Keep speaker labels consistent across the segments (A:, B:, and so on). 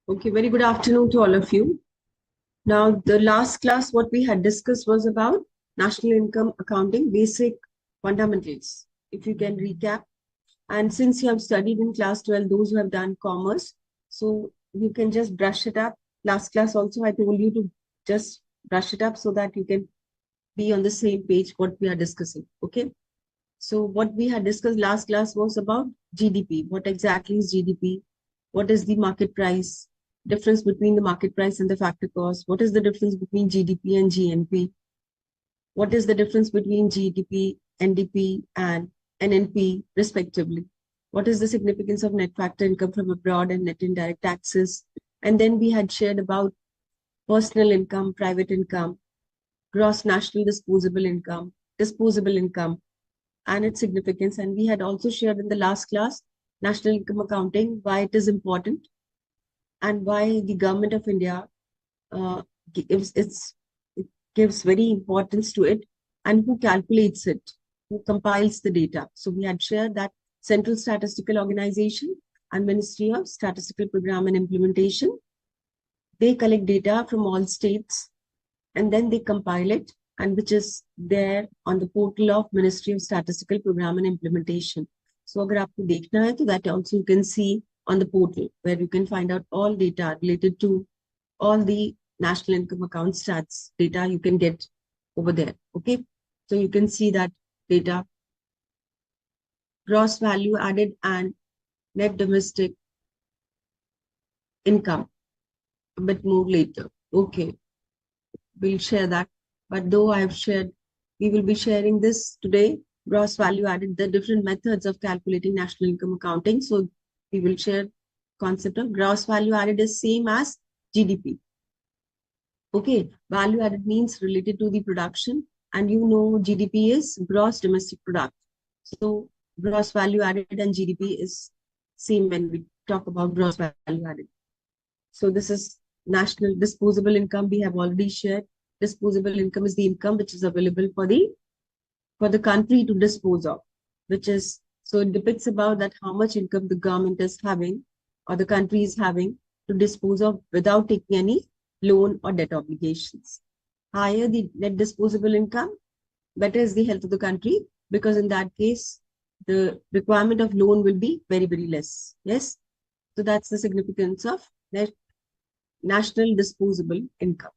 A: Okay, very good afternoon to all of you. Now, the last class, what we had discussed was about national income accounting basic fundamentals. If you can recap. And since you have studied in class 12, those who have done commerce, so you can just brush it up. Last class also, I told you to just brush it up so that you can be on the same page what we are discussing. Okay. So what we had discussed last class was about GDP. What exactly is GDP? What is the market price? Difference between the market price and the factor cost? What is the difference between GDP and GNP? What is the difference between GDP, NDP, and NNP, respectively? What is the significance of net factor income from abroad and net indirect taxes? And then we had shared about personal income, private income, gross national disposable income, and its significance. And we had also shared in the last class national income accounting, why it is important and why the government of India gives it gives very importance to it, and who calculates it, who compiles the data. So we had shared that Central Statistical Organization and Ministry of Statistical Program and Implementation, they collect data from all states and then they compile it, and which is there on the portal of Ministry of Statistical Program and Implementation. So अगर आपको देखना है, तो that also you can see on the portal, where you can find out all data related to all the national income account stats data you can get over there. Okay, so you can see that data, gross value added and net domestic income a bit more later. Okay, we'll share that. But though I have shared, we will be sharing this today, gross value added, the different methods of calculating national income accounting. So we will share concept of gross value added is same as GDP. Okay, value added means related to the production, and you know GDP is gross domestic product. So gross value added and GDP is same when we talk about gross value added. So this is national disposable income. We have already shared. Disposable income is the income which is available for the country to dispose of, which is, so it depicts about that how much income the government is having or the country is having to dispose of without taking any loan or debt obligations. Higher the net disposable income, better is the health of the country, because in that case, the requirement of loan will be very, very less. Yes. So that's the significance of net national disposable income.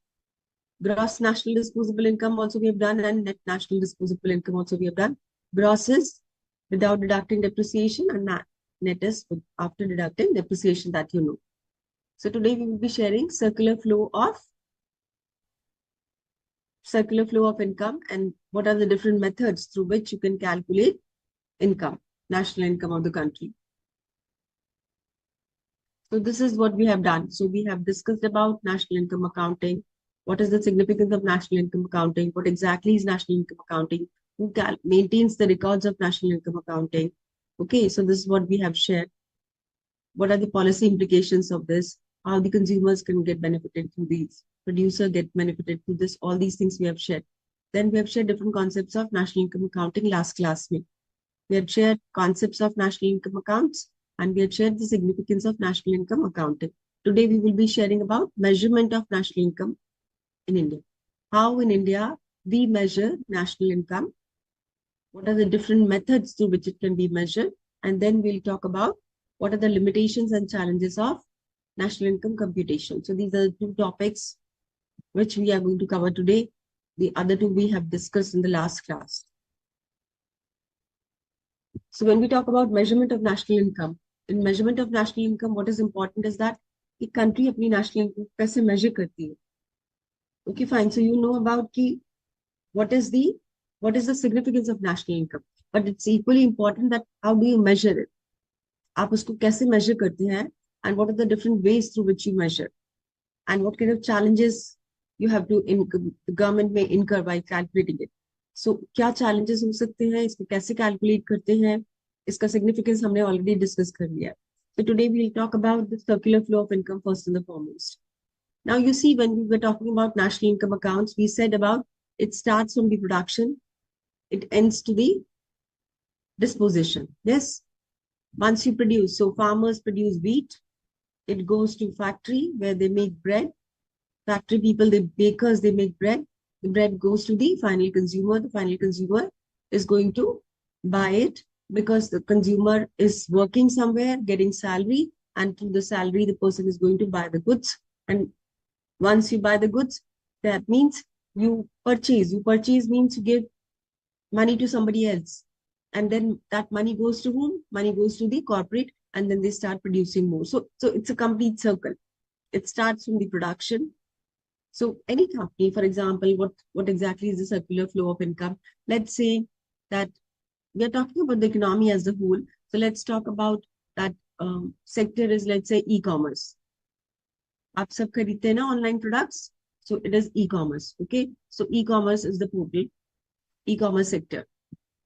A: Gross national disposable income also we have done, and net national disposable income also we have done. Gross is without deducting depreciation, and net is after deducting depreciation, that you know. So today we will be sharing circular flow of income and what are the different methods through which you can calculate income, national income of the country. So this is what we have done. So we have discussed about national income accounting. What is the significance of national income accounting? What exactly is national income accounting? Who maintains the records of national income accounting? Okay, so this is what we have shared. What are the policy implications of this? How the consumers can get benefited through these, producer get benefited through this, all these things we have shared. Then we have shared different concepts of national income accounting last class. We had shared concepts of national income accounts, and we had shared the significance of national income accounting. Today we will be sharing about measurement of national income in India. How in India we measure national income, what are the different methods through which it can be measured, and then we'll talk about what are the limitations and challenges of national income computation. So these are the two topics which we are going to cover today. The other two we have discussed in the last class. So when we talk about measurement of national income, in measurement of national income, what is important is that a country अपनी national income कैसे measure करती है. Okay, fine. So you know about what is the significance of national income, but it's equally important that how do you measure it? आप उसको कैसे measure करते हैं, and what are the different ways through which you measure, and what kind of challenges you have to the government may incur by calculating it. So क्या challenges हो सकते हैं, इसको कैसे calculate करते हैं, इसका significance हमने already discuss कर लिया. So today we'll talk about the circular flow of income first and the foremost. Now you see, when we were talking about national income accounts, we said about it starts from the production, it ends to the disposition. Yes, once you produce, so farmers produce wheat, it goes to factory where they make bread. Factory people, the bakers, they make bread. The bread goes to the final consumer. The final consumer is going to buy it because the consumer is working somewhere, getting salary, and through the salary, the person is going to buy the goods. And once you buy the goods, that means you purchase. You purchase means you give money to somebody else. And then that money goes to whom? Money goes to the corporate, and then they start producing more. So it's a complete circle. It starts from the production. So any company, for example, what exactly is the circular flow of income? Let's say that we are talking about the economy as a whole. So let's talk about that sector is, let's say, e-commerce. आप सब खरीदते हैं ना online products? So it is e-commerce. Okay. So e-commerce is the portal, e-commerce sector.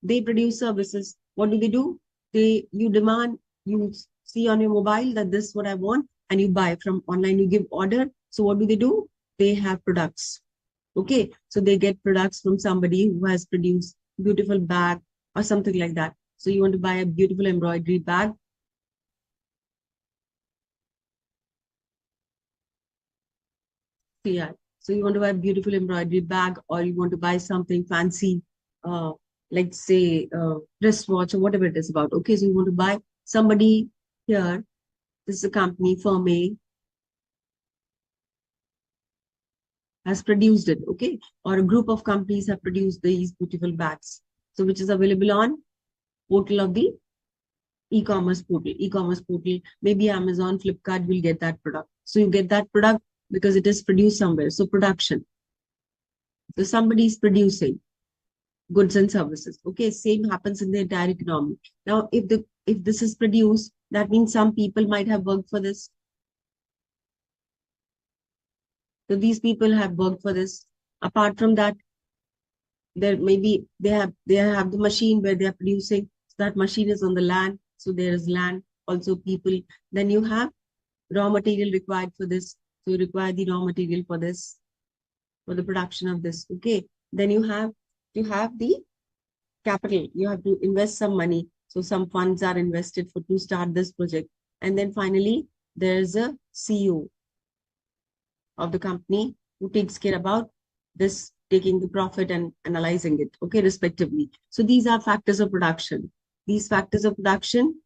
A: They produce services. What do? You demand, you see on your mobile that this is what I want, and you buy from online, you give order. So what do? They have products. Okay. So they get products from somebody who has produced beautiful bag or something like that. So you want to buy a beautiful embroidery bag. Yeah. So you want to buy a beautiful embroidery bag, or you want to buy something fancy, uh, like say wristwatch or whatever it is about. Okay, so you want to buy somebody here. This is a company, firm A, has produced it. Okay, or a group of companies have produced these beautiful bags. So which is available on portal of the e-commerce portal. E-commerce portal, maybe Amazon, Flipkart will get that product. So you get that product because it is produced somewhere. So production. So somebody is producing goods and services. Okay, same happens in the entire economy. Now, if this is produced, that means some people might have worked for this. So these people have worked for this. Apart from that, there maybe they have the machine where they are producing. So that machine is on the land. So there is land, also people. Then you have raw material required for this. So you require the raw material for this, for the production of this. Okay. Then you have the capital. You have to invest some money. So some funds are invested to start this project. And then finally, there's a CEO of the company who takes care about this, taking the profit and analyzing it, okay, respectively. So these are factors of production. These factors of production,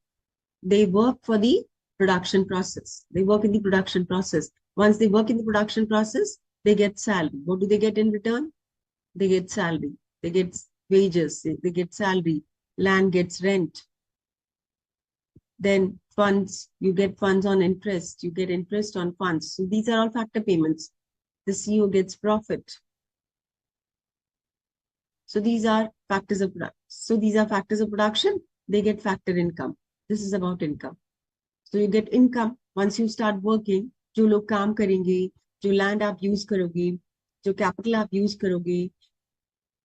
A: they work for the production process. They work in the production process. Once they work in the production process, they get salary. What do they get in return? They get salary. They get wages. They get salary. Land gets rent. Then funds, you get funds on interest. You get interest on funds. So these are all factor payments. The CEO gets profit. So these are factors of production. So these are factors of production. They get factor income. This is about income. So you get income once you start working. जो लोग काम करेंगे, जो land आप use करोगे, जो capital आप use करोगे,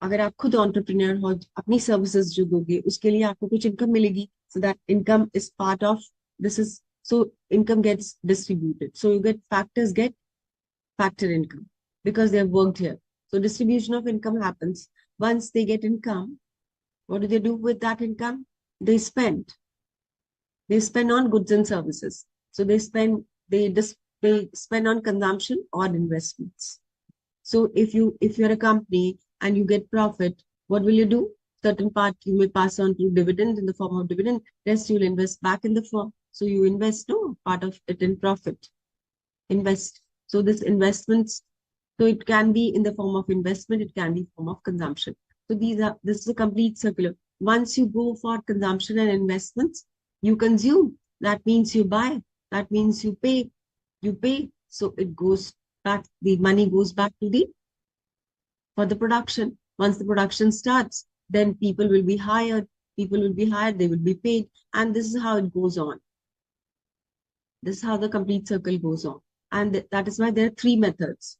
A: अगर आप खुद एंटरप्रेन्योर हो, अपनी सर्विसेज जो दोगे, उसके लिए आपको कुछ इनकम मिलेगी. So that income is part of this is so income gets distributed. So you get factors get factor income because they have worked here. So distribution of income happens. Once they get income, what do they do with that income? They spend. They spend on goods and services. So they spend on consumption or investments. So if you're a company and you get profit, what will you do? Certain part you may pass on to dividend in the form of dividend. Rest you'll invest back in the firm. So you invest part of it in profit. Invest. So this investments, so it can be in the form of investment, it can be form of consumption. So this is a complete circular. Once you go for consumption and investments, you consume. That means you buy. That means you pay. You pay. So it goes back, the money goes back to for the production. Once the production starts, then people will be hired, they will be paid, and this is how it goes on. This is how the complete circle goes on. And that is why there are three methods.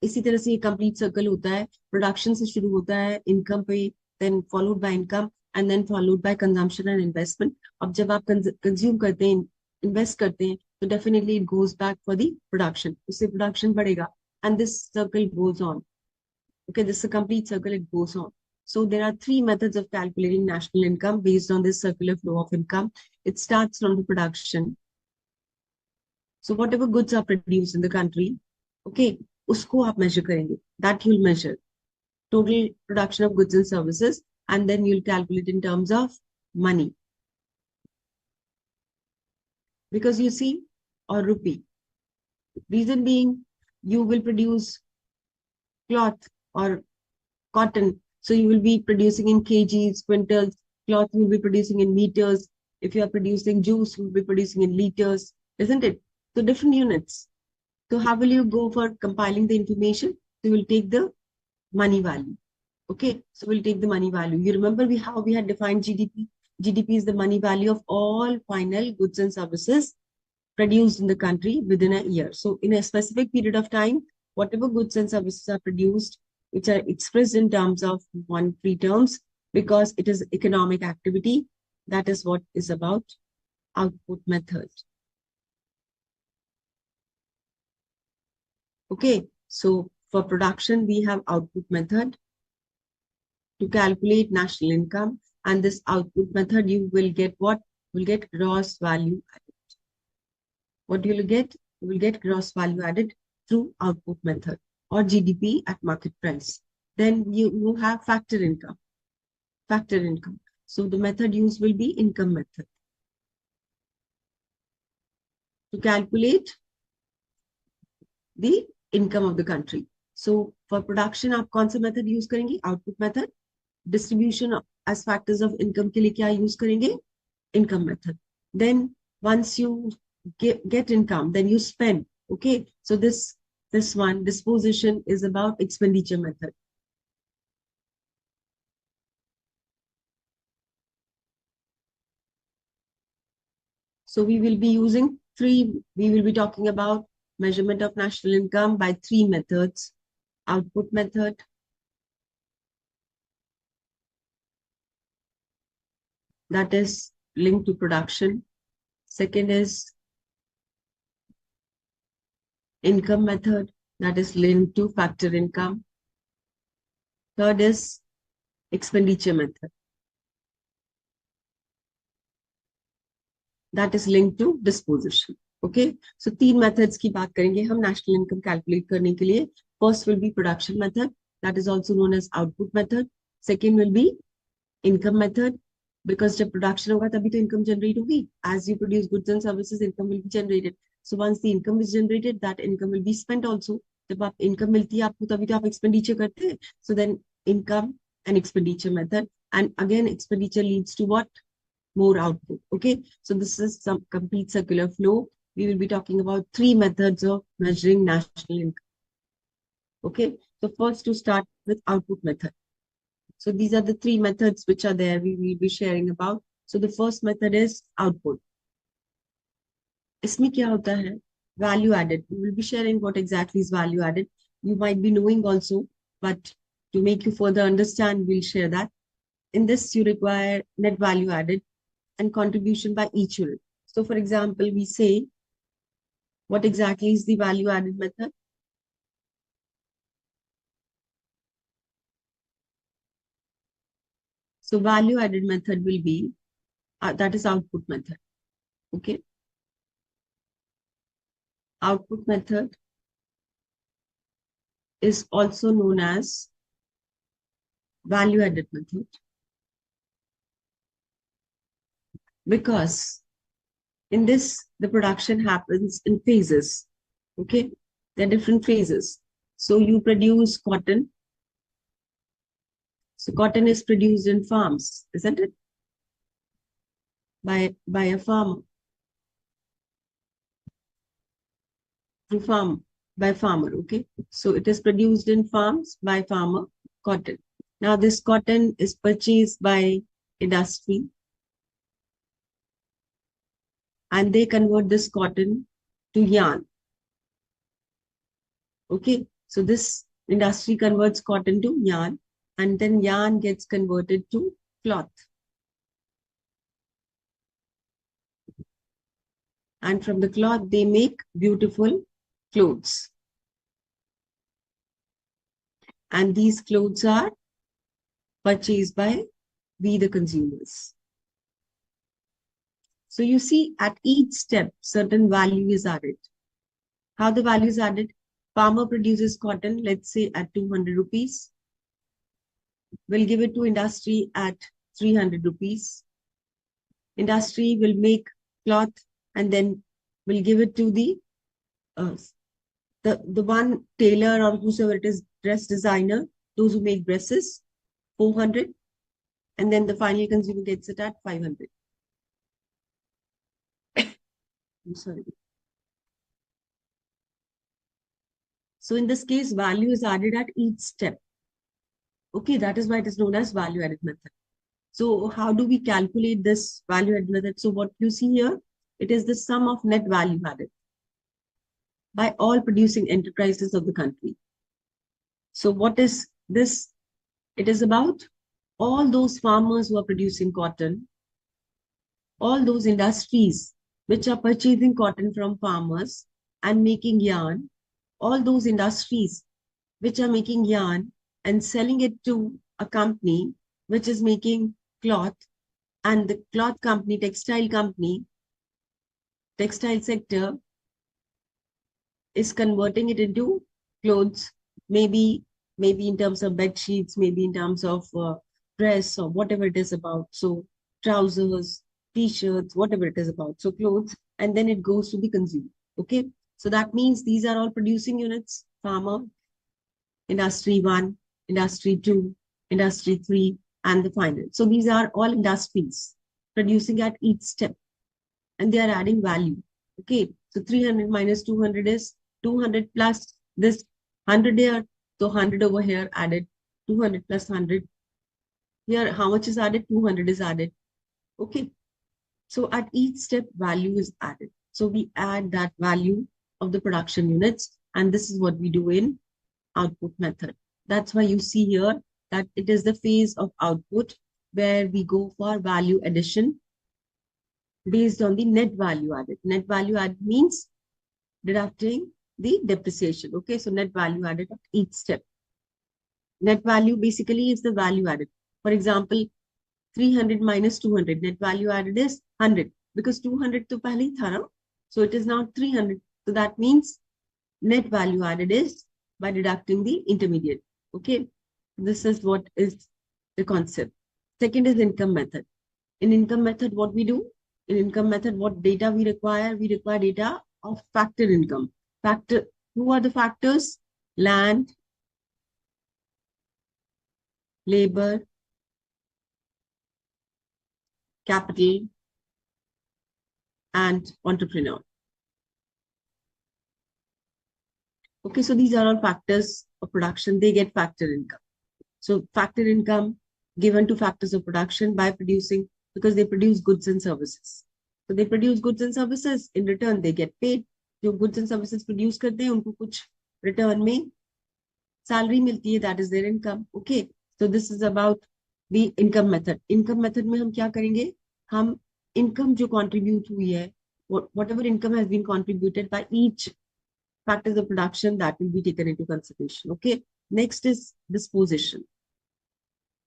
A: इसी तरह से ये complete circle होता है. Production से शुरू होता है, income पे, then followed by income, and then followed by consumption and investment. अब जब आप consume करते हैं, invest करते हैं, so definitely it goes back for the production. उससे production बढ़ेगा, and this circle goes on. Okay, this is a complete circle, it goes on. So there are three methods of calculating national income based on this circular flow of income. It starts from the production. So whatever goods are produced in the country, okay, usko aap measure karenge. That you'll measure. Total production of goods and services, and then you'll calculate in terms of money. Because you see, or rupee. Reason being, you will produce cloth or cotton. So you will be producing in kgs, quintals. Cloth you will be producing in meters. If you are producing juice, you will be producing in liters, isn't it? So different units. So how will you go for compiling the information? So you will take the money value. Okay, so we'll take the money value. You remember how we had defined GDP? GDP is the money value of all final goods and services produced in the country within a year. So in a specific period of time, whatever goods and services are produced, which are expressed in terms of monetary terms, because it is economic activity, that is what is about output method. Okay, so for production, we have output method to calculate national income, and this output method, you will get what? Will get gross value added. What you will get? You will get gross value added through output method or GDP at market price. Then you have factor income. Factor income. So the method used will be income method to calculate the income of the country. So for production, आप कौन सा method use करेंगे? Output method. Distribution as factors of income के लिए क्या use करेंगे? Income method. Then once you get income, then you spend. Okay, so this one disposition is about expenditure method. So we will be using we will be talking about measurement of national income by 3 methods. Output method, that is linked to production. Second is income method, that is linked to factor income. Third is expenditure method, that is linked to disposition. Okay, so 3 methods की बात करेंगे हम national income calculate करने के लिए. First will be production method, that is also known as output method. Second will be income method, because जब production होगा तभी तो income generate होगी. As you produce goods and services, income will be generated. So once the income is generated, that income will be spent also. जब आप income मिलती है आपको तभी तो आप expenditure करते हैं. So then income and expenditure method, and again expenditure leads to what? More output. Okay, so this is some complete circular flow. We will be talking about 3 methods of measuring national income. Okay, so first to start with output method. So these are the 3 methods which are there we will be sharing about. So the first method is output. इसमें क्या होता है? Value added. We will be sharing what exactly is value added. You might be knowing also, but to make you further understand, we'll share that. In this, you require net value added and contribution by each unit. So for example, we say, what exactly is the value added method? So value added method will be, that is output method. Okay. Output method is also known as value added method, because in this, the production happens in phases. Okay. There are different phases. So you produce cotton. So cotton is produced in farms, isn't it? By a farmer. By farmer, okay? So it is produced in farms by farmer, cotton. Now this cotton is purchased by industry, and they convert this cotton to yarn. Okay, so this industry converts cotton to yarn, and then yarn gets converted to cloth. And from the cloth, they make beautiful clothes. And these clothes are purchased by we, the consumers. So you see, at each step, certain value is added. How the value is added? Farmer produces cotton, let's say at 200 rupees. We'll give it to industry at 300 rupees. Industry will make cloth and then we'll give it to uh, the one tailor or whosoever it is, dress designer, those who make dresses, 400, and then the final consumer gets it at 500. I'm sorry. So in this case, value is added at each step. Okay, that is why it is known as value added method. So how do we calculate this value added method? So what you see here, it is the sum of net value added by all producing enterprises of the country. So what is this? It is about all those farmers who are producing cotton, all those industries which are purchasing cotton from farmers and making yarn, all those industries which are making yarn and selling it to a company which is making cloth, and the cloth company, textile sector is converting it into clothes, maybe in terms of bed sheets, maybe in terms of dress or whatever it is about. So trousers, t-shirts, whatever it is about. So clothes, and then it goes to the consumer. Okay. So that means these are all producing units: farmer, industry one, industry two, industry three, and the final. So these are all industries producing at each step and they are adding value. Okay, so 300 minus 200 is 200 plus this 100 here. So 100 over here added, 200 plus 100. Here, how much is added? 200 is added. Okay, so at each step, value is added. So we add that value of the production units, and this is what we do in output method. That's why you see here that it is the phase of output where we go for value addition based on the net value added. Net value added means deducting the depreciation. Okay, so net value added at each step. Net value basically is the value added. For example, 300 minus 200, net value added is 100 because 200 to pehle tha na? So it is now 300. So that means net value added is by deducting the intermediate. Okay, this is what is the concept. Second is income method. In income method, what we do? In income method, what data we require? We require data of factor income. Factor, who are the factors? Land, labor, capital, and entrepreneur. Okay, so these are all factors of production. They get factor income. So factor income given to factors of production by producing, because they produce goods and services. So they produce goods and services. In return, they get paid. जो goods and services produce करते हैं उनको कुछ return में salary मिलती है. That is their income. Okay. So this is about the income method. Income method में हम क्या करेंगे? हम income जो contribute हुई है, whatever income has been contributed by each factors of production, that will be taken into consideration. Okay. Next is disposition.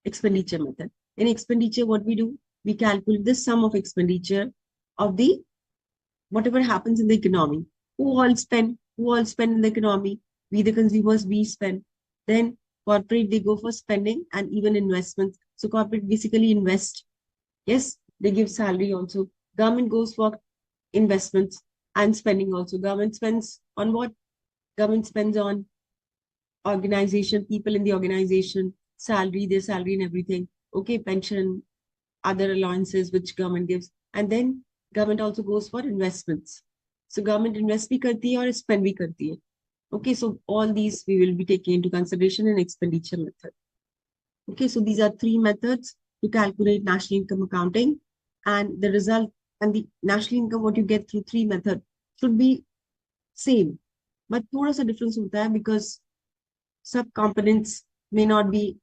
A: Expenditure method. In expenditure, what we do? We calculate the sum of expenditure of the whatever happens in the economy. Who all spend? Who all spend in the economy? We the consumers, we spend. Then corporate, they go for spending and even investments. So corporate basically invest. Yes, they give salary also. Government goes for investments and spending also. Government spends on what? Government spends on organization, people in the organization, salary, their salary and everything. Okay, pension, other allowances which government gives. And then government also goes for investments. So government invest bhi karti hai aur spend bhi karti hai. Okay, so all these we will be taking into consideration in expenditure method. Okay, so these are three methods to calculate national income accounting, and the result and the national income what you get through three methods should be same. But thoda sa difference hota hai because sub components may not be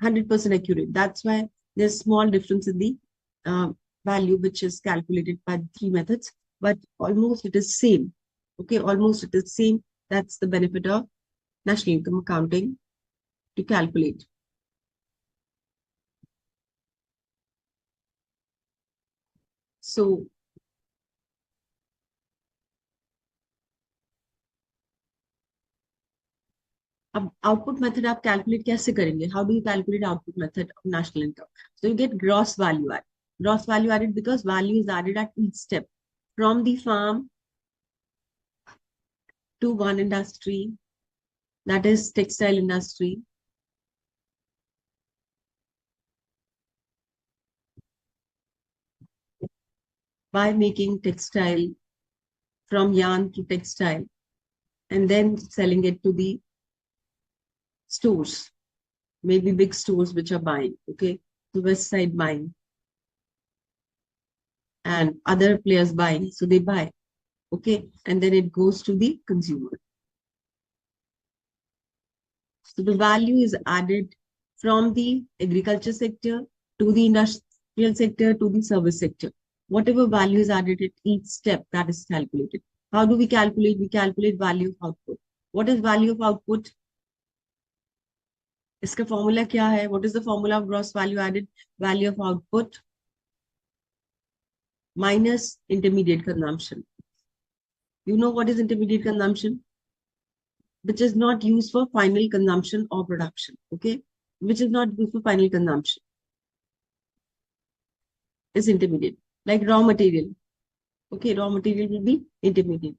A: 100% accurate. That's why there's small difference in the value which is calculated by the three methods, but almost it is same. Okay, almost it is same. That's the benefit of national income accounting to calculate. So अब output method आप calculate कैसे करेंगे? How do you calculate output method of national income? So you get gross value add. Gross value added because value is added at each step from the farm to one industry, that is textile industry, by making textile from yarn to textile and then selling it to the stores, maybe big stores which are buying, okay, the west side buying and other players buying, so they buy, okay, and then it goes to the consumer. So the value is added from the agriculture sector to the industrial sector to the service sector. Whatever value is added at each step, that is calculated. How do we calculate? We calculate value of output. What is value of output? इसका formula क्या है? What is the formula of gross value added? Value of output minus intermediate consumption. You know what is intermediate consumption? Which is not used for final consumption or production, okay? Which is not used for final consumption is intermediate. Like raw material, okay, raw material will be intermediate.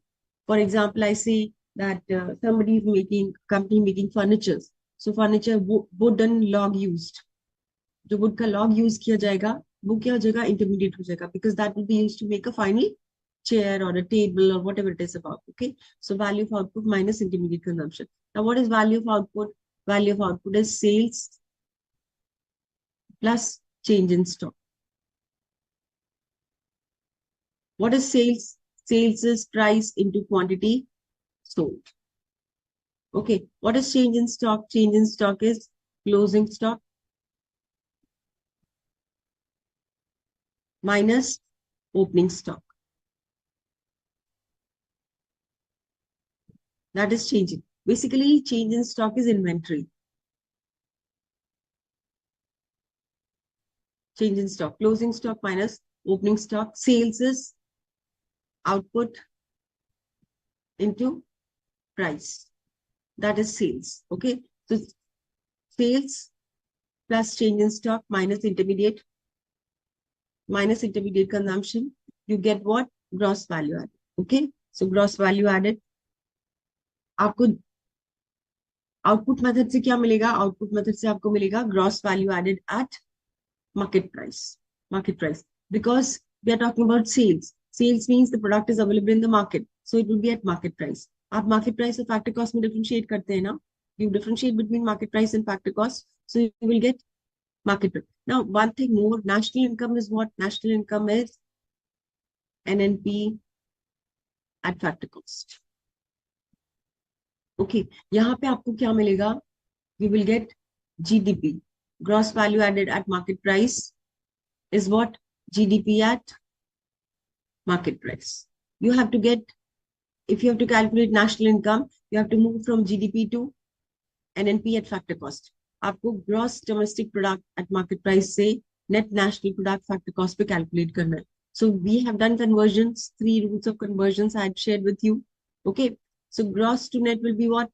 A: For example, I say that somebody is making, company making furniture. So furniture, wooden log used. जो wood का log use किया जाएगा, वो क्या हो जाएगा? Intermediate हो जाएगा, because that will be used to make a final chair or a table or whatever it is about. Okay, so value of output minus intermediate consumption. Now, what is value of output? Value of output is sales plus change in stock. What is sales? Sales is price into quantity sold. Okay, what is change in stock? Change in stock is closing stock minus opening stock. That is changing. Basically, change in stock is inventory. Change in stock, closing stock minus opening stock. Sales is output into price. That is sales. Okay, so sales plus change in stock minus intermediate consumption, you get what? Gross value added. Okay, so gross value added. आपको output method से क्या मिलेगा? Output method से आपको मिलेगा gross value added at market price. Market price, because we are talking about sales. Sales means the product is available in the market, so it will be at market price. आप market price और factor cost में differentiate करते हैं ना? You differentiate between market price and factor cost, so you will get market price. Now, one thing more, national income is what? National income is NNP at factor cost. Okay, यहाँ पे आपको क्या मिलेगा? You will get GDP, gross value added at market price, is what? GDP at market price. You have to get, if you have to calculate national income, you have to move from GDP to NNP at factor cost. आपको gross domestic product at market price से net national product factor cost पे calculate करना है. So we have done conversions, 3 rules of conversions I had shared with you. Okay, so gross to net will be what?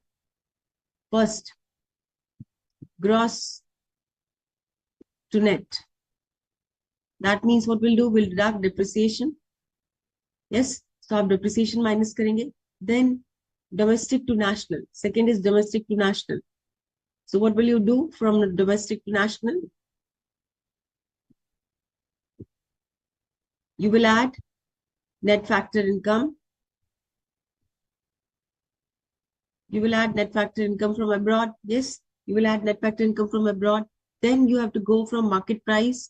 A: First, gross to net. That means what we'll do, we'll deduct depreciation. Yes, so आप depreciation minus करेंगे. Then domestic to national. Second is domestic to national. So what will you do from domestic to national? You will add net factor income. You will add net factor income from abroad. Yes, you will add net factor income from abroad. Then you have to go from market price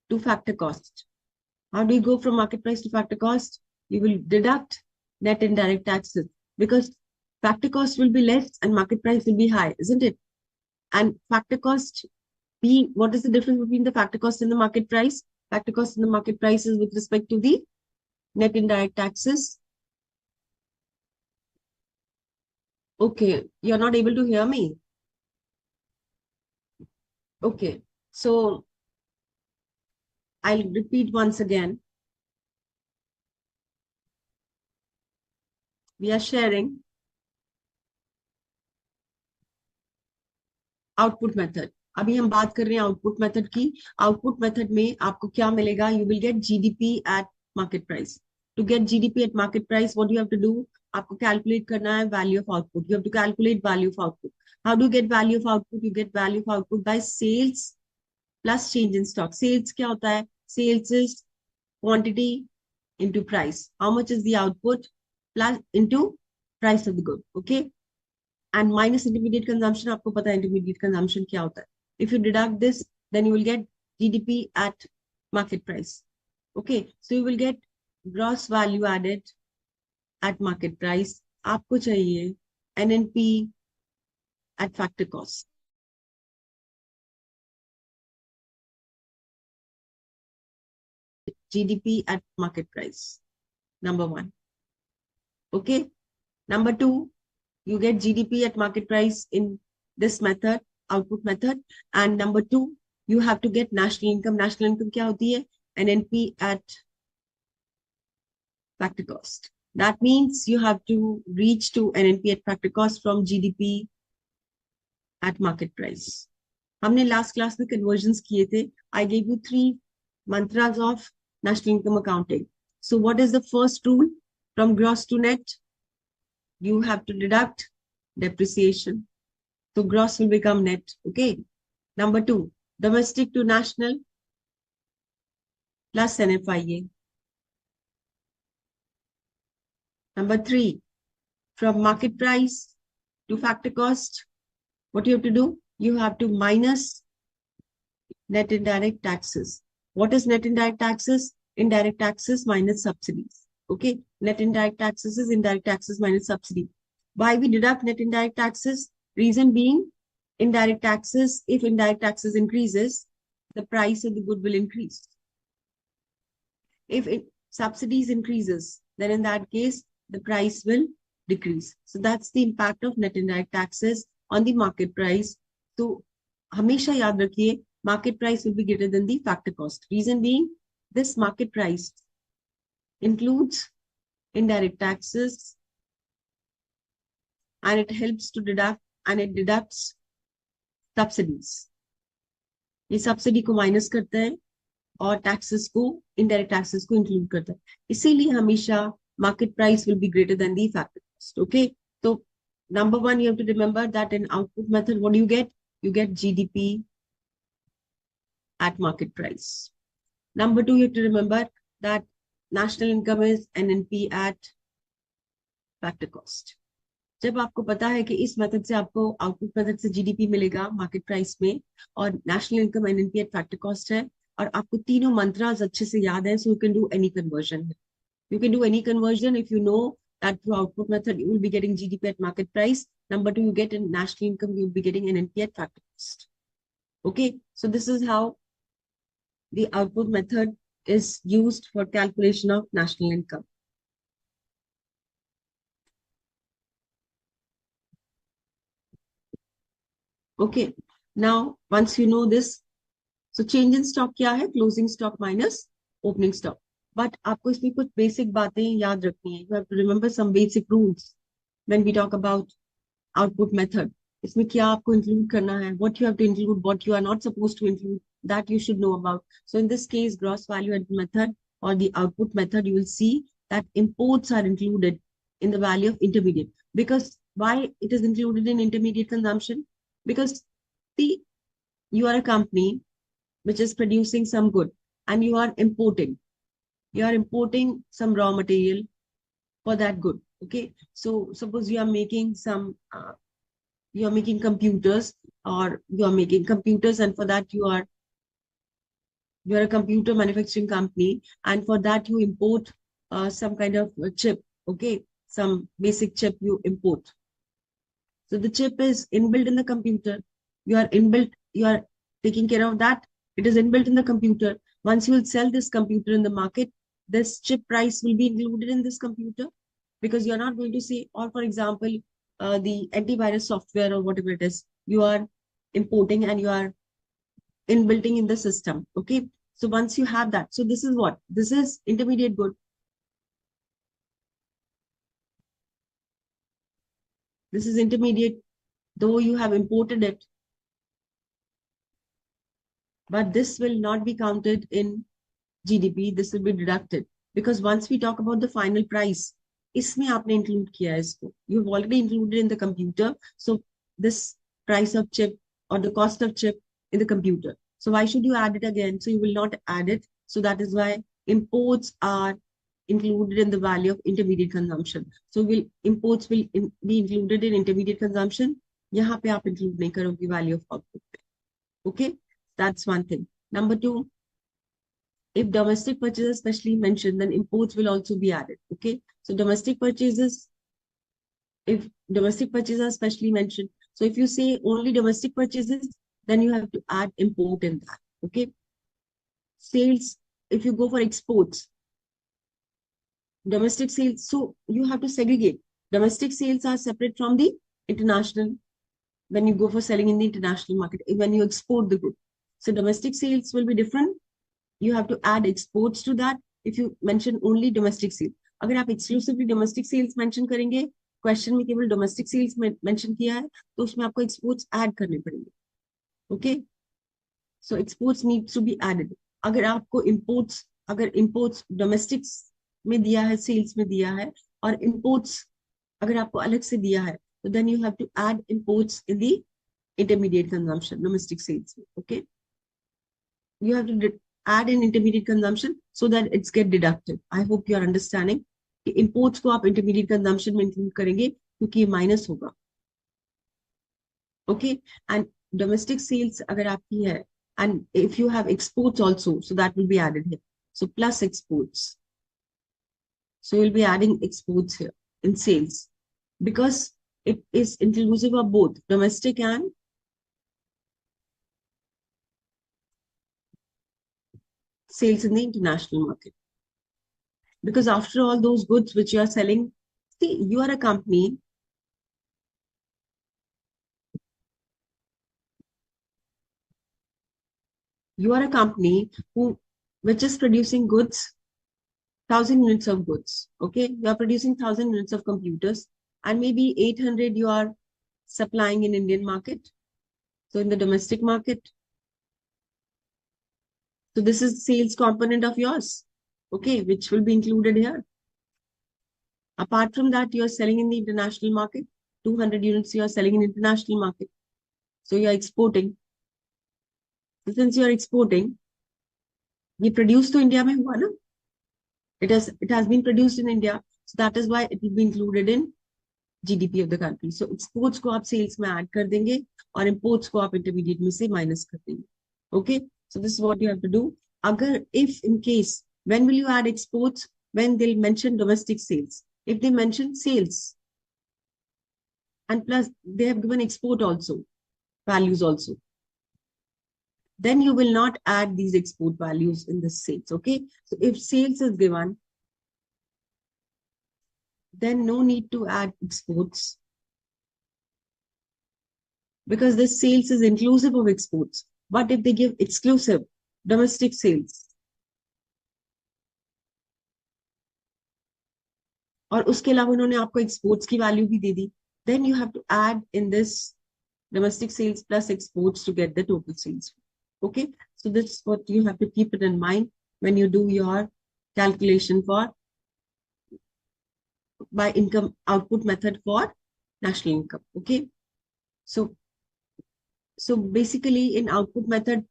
A: to factor cost. How do you go from market price to factor cost? You will deduct net indirect taxes, because factor cost will be less and market price will be high, isn't it? And factor cost, what is the difference between the factor cost and the market price? Factor cost and the market price is with respect to the net indirect taxes. Okay, you're not able to hear me. Okay, so I'll repeat once again. We are sharing output method, अभी हम बात कर रहे हैं output method की। Output method में आपको क्या मिलेगा? You will get GDP at market price. To get GDP at market price what you have to do, आपको कैलकुलेट करना है value of output. You have to calculate value of output. How do get value of output? You get value of output by sales plus change in stock. Sales क्या होता है? Sales is quantity into price. How much is the output plus into price of the good. Okay. And minus intermediate consumption. आपको पता है intermediate consumption क्या होता है. If you deduct this, then you will get GDP at market price. Okay. So you will get gross value added at market price. आपको चाहिए NNP at factor cost. GDP at market price. Number one. Okay. Number two, you get GDP at market price in this method, output method. And number two, you have to get national income. National income क्या होती है? NNP at factor cost. That means you have to reach to NNP at factor cost from GDP at market price. हमने last class में conversions किए थे. I gave you 3 mantras of national income accounting. So what is the first rule? From gross to net, you have to deduct depreciation. So gross will become net. Okay. Number 2, domestic to national plus NFIA. Number 3, from market price to factor cost, what you have to do? You have to minus net indirect taxes. What is net indirect taxes? Indirect taxes minus subsidies. Okay. Net indirect taxes is indirect taxes minus subsidy. Why we deduct net indirect taxes? Reason being, indirect taxes, if indirect taxes increases, the price of the good will increase. If subsidies increases, then in that case, the price will decrease. So that's the impact of net indirect taxes on the market price. So हमेशा याद रखिए, market price will be greater than the factor cost. Reason being, this market price includes indirect taxes and it helps to deduct and it deducts subsidies. ये subsidy को minus करता है और taxes को, indirect taxes को include करता है. इसीलिए हमेशा market price will be greater than the factor cost. Okay. तो number 1, you have to remember that in output method, what do you get? You get GDP at market price. Number 2, you have to remember that national income is NNP at factor cost. जब आपको पता है कि इस method से आपको output method से GDP मिलेगा मार्केट प्राइस में और national income NNP eight factor cost है और आपको तीनों मंत्रास अच्छे से याद है, so you can do any conversion. You can do any conversion if you know that through output method you will be getting GDP at market price. Number 2, you get in national income, you will be getting NNP at factor cost. Okay, so this is how the output method is used for calculation of national income. Okay, now once you know this, so change in stock क्या है? Closing stock minus opening stock. But आपको इसमें कुछ basic बातें याद रखनी है. You have to remember some basic rules when we talk about output method. इसमें क्या आपको include करना है? What you have to include, what you are not supposed to include, that you should know about. So in this case, gross value added method or the output method, you will see that imports are included in the value of intermediate. Because why it is included in intermediate consumption? Because see, you are a company which is producing some good and you are importing. You are importing some raw material for that good. Okay. So suppose you are making some, you are making computers or you are making computers and for that you are a computer manufacturing company and for that you import some kind of chip. Okay. Some basic chip you import. So the chip is inbuilt in the computer. You are taking care of that. It is inbuilt in the computer. Once you will sell this computer in the market, this chip price will be included in this computer because you're not going to say, or for example, the antivirus software or whatever it is, you are importing and you are inbuilting in the system. Okay. So once you have that, so this is what? This is intermediate good. This is intermediate, though you have imported it. but this will not be counted in GDP. This will be deducted because once we talk about the final price, इसमें आपने include किया है इसको. You've already included in the computer. So this price of chip or the cost of chip in the computer. So why should you add it again? So you will not add it. So that is why imports are included in the value of intermediate consumption. So imports will be included in intermediate consumption. यहाँ पे आप include नहीं करोगे value of output. Okay, that's one thing. Number two, if domestic purchases specially mentioned, then imports will also be added. Okay, so domestic purchases, if domestic purchases are specially mentioned, so if you say only domestic purchases, then you have to add import in that. Okay, sales, if you go for exports, domestic sales, so you have to segregate. Domestic sales are separate from the international when you go for selling in the international market, when you export the good. So domestic sales will be different. You have to add exports to that if you mention only domestic sales. अगर आप exclusively domestic sales mention करेंगे, question में केवल domestic sales mention किया है, तो उसमें आपको exports add करने पड़ेंगे. Okay? So exports needs to be added. अगर आपको imports, अगर imports domestic में दिया है, sales में दिया है, और imports अगर आपको अलग से दिया है, so then you have to add imports in the intermediate consumption, domestic sales. Okay? You have to add in intermediate consumption so that it's get deducted. I hope you are understanding. Imports को आप intermediate consumption में include करेंगे क्योंकि ये minus होगा. Okay, and domestic sales अगर आपकी है, and if you have exports also, so that will be added here. So plus exports. So you'll be adding exports here in sales because it is inclusive of both domestic and sales in the international market. Because after all those goods which you are selling, see, you are a company. You are a company which is producing goods, 1,000 units of goods. Okay, you are producing 1,000 units of computers, and maybe 800 you are supplying in Indian market. So in the domestic market. So this is sales component of yours. Okay, which will be included here. Apart from that, you are selling in the international market. 200 units you are selling in international market. So you are exporting. So since you are exporting, ये produce to India में हुआ ना? It has been produced in India. So that is why it will be included in GDP of the country. So exports को आप sales में add कर देंगे और imports को आप intermediate में से minus कर देंगे. Okay, so this is what you have to do. अगर if in case, when will you add exports? When they'll mention domestic sales. If they mention sales, and plus they have given export also, values also, then you will not add these export values in the sales. Okay, so if sales is given, then no need to add exports because this sales is inclusive of exports. But if they give exclusive domestic sales, और उसके अलावा उन्होंने आपको exports की value भी दे दी, then you have to add in this domestic sales plus exports to get the total sales. Okay, so this is what you have to keep it in mind when you do your calculation for by income output method for national income. Okay, so basically in output method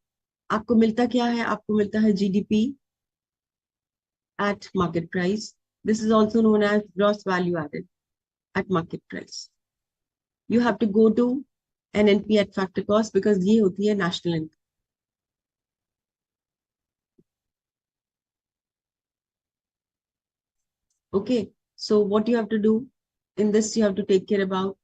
A: आपको मिलता क्या है? आपको मिलता है GDP at market price. This is also known as gross value added at market price. You have to go to NNP at factor cost because ये होती है national income. Okay, so what you have to do in this, you have to take care about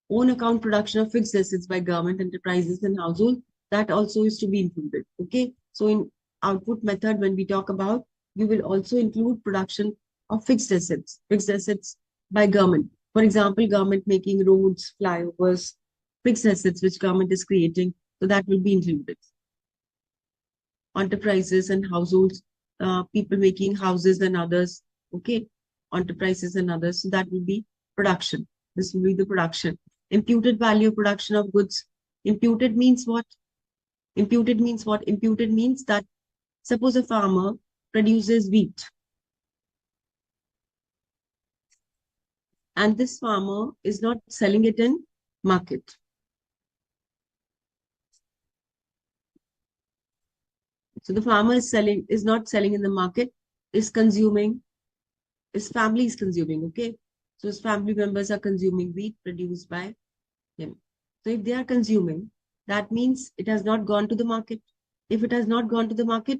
A: own account production of fixed assets by government enterprises and household. That also is to be included. Okay, so in output method, when we talk about, you will also include production of fixed assets by government. For example, government making roads, flyovers, fixed assets which government is creating. So that will be included. Enterprises and households, people making houses and others. Okay, enterprises and others. So that will be production. This will be the production. Imputed value of production of goods. Imputed means what? Imputed means what? Imputed means that suppose a farmer produces wheat and this farmer is not selling it in market. So the farmer is not selling in the market, is consuming, his family is consuming, okay? So his family members are consuming wheat produced by him. So if they are consuming, that means it has not gone to the market. If it has not gone to the market,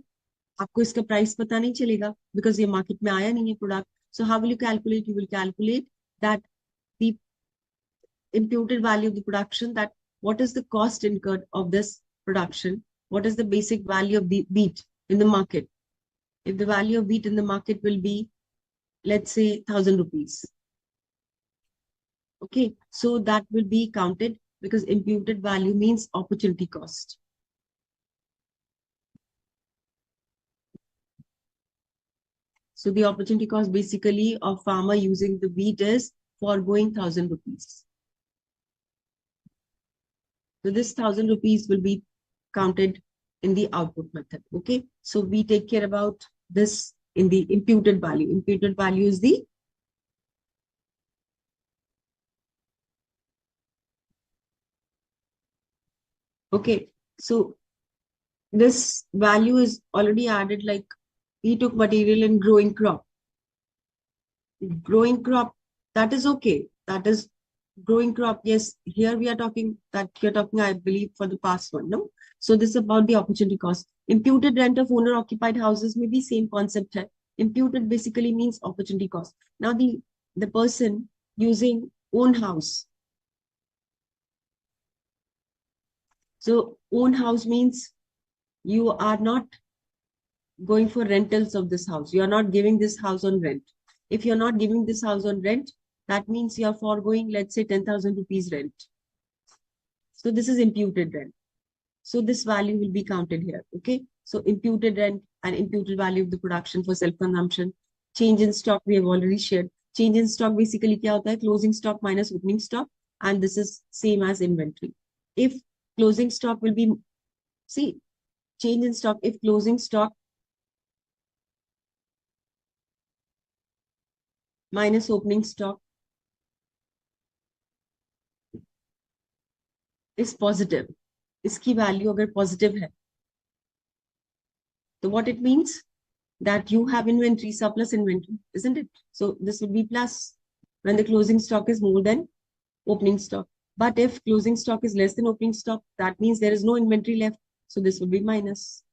A: आपको इसका price पता नहीं चलेगा because ये market में आया नहीं है product. So how will you calculate? You will calculate that the imputed value of the production, that what is the cost incurred of this production, what is the basic value of the wheat in the market. If the value of wheat in the market will be, let's say, 1,000 rupees. Okay, so that will be counted because imputed value means opportunity cost. So the opportunity cost basically of farmer using the wheat is foregoing 1,000 rupees. So this 1,000 rupees will be counted in the output method. Okay, so we take care about this in the imputed value. Imputed value is the okay. So this value is already added, like we took material in growing crop. Growing crop, that is okay. That is growing crop. Yes, here we are talking that you're talking, I believe, for the past one. No, so this is about the opportunity cost. Imputed rent of owner occupied houses may be same concept. Hai. Imputed basically means opportunity cost. Now the person using own house. So own house means you are not going for rentals of this house. You are not giving this house on rent. If you're not giving this house on rent, that means you are foregoing, let's say, 10,000 rupees rent. So this is imputed rent. So this value will be counted here. Okay. So imputed rent and imputed value of the production for self-consumption. Change in stock we have already shared. Change in stock basically क्या होता है? Closing stock minus opening stock. And this is same as inventory. If closing stock will be, see, change in stock, if closing stock minus opening stock is positive. इसकी value अगर positive है, so what it means? That you have inventory, surplus inventory, isn't it? So this would be plus when the closing stock is more than opening stock. But if closing stock is less than opening stock, that means there is no inventory left. So this would be minus.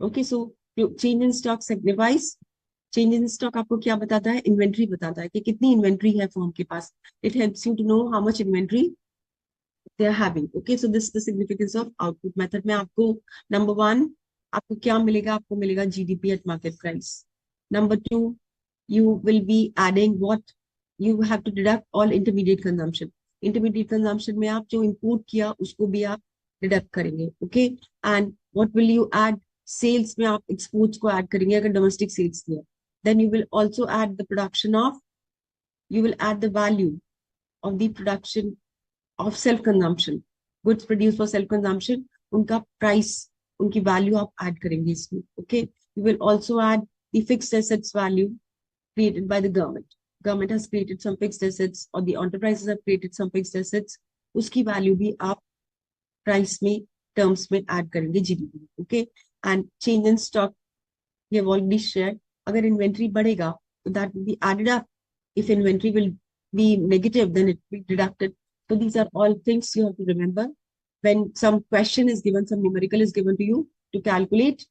A: Okay, so change in stock signifies, change in stock आपको क्या बताता है? Inventory बताता है कि कितनी inventory है firm के पास. It helps you to know how much inventory they are having. Okay, so this is the significance of output method. में आपको number one, आपको क्या मिलेगा? आपको मिलेगा GDP at market price. Number two, you will be adding what? You have to deduct all intermediate consumption. Intermediate consumption में आप जो import किया उसको भी आप deduct करेंगे. Okay, and what will you add? Sales में आप exports को add करेंगे अगर domestic sales किया. Then you will also add the production of, you will add the value of the production of self-consumption. Goods produced for self-consumption, उनका price, उनकी value आप add करेंगे इसमें. Okay, you will also add the fixed assets value created by the government. Government has created some fixed assets or the enterprises have created some fixed assets. उसकी value भी आप price में, terms में add करेंगे GDP. Okay, and change in stock we have already shared. अगर inventory बढ़ेगा, so that will be added up. If inventory will be negative, then it will be deducted. So these are all things you have to remember when some question is given, some numerical is given to you to calculate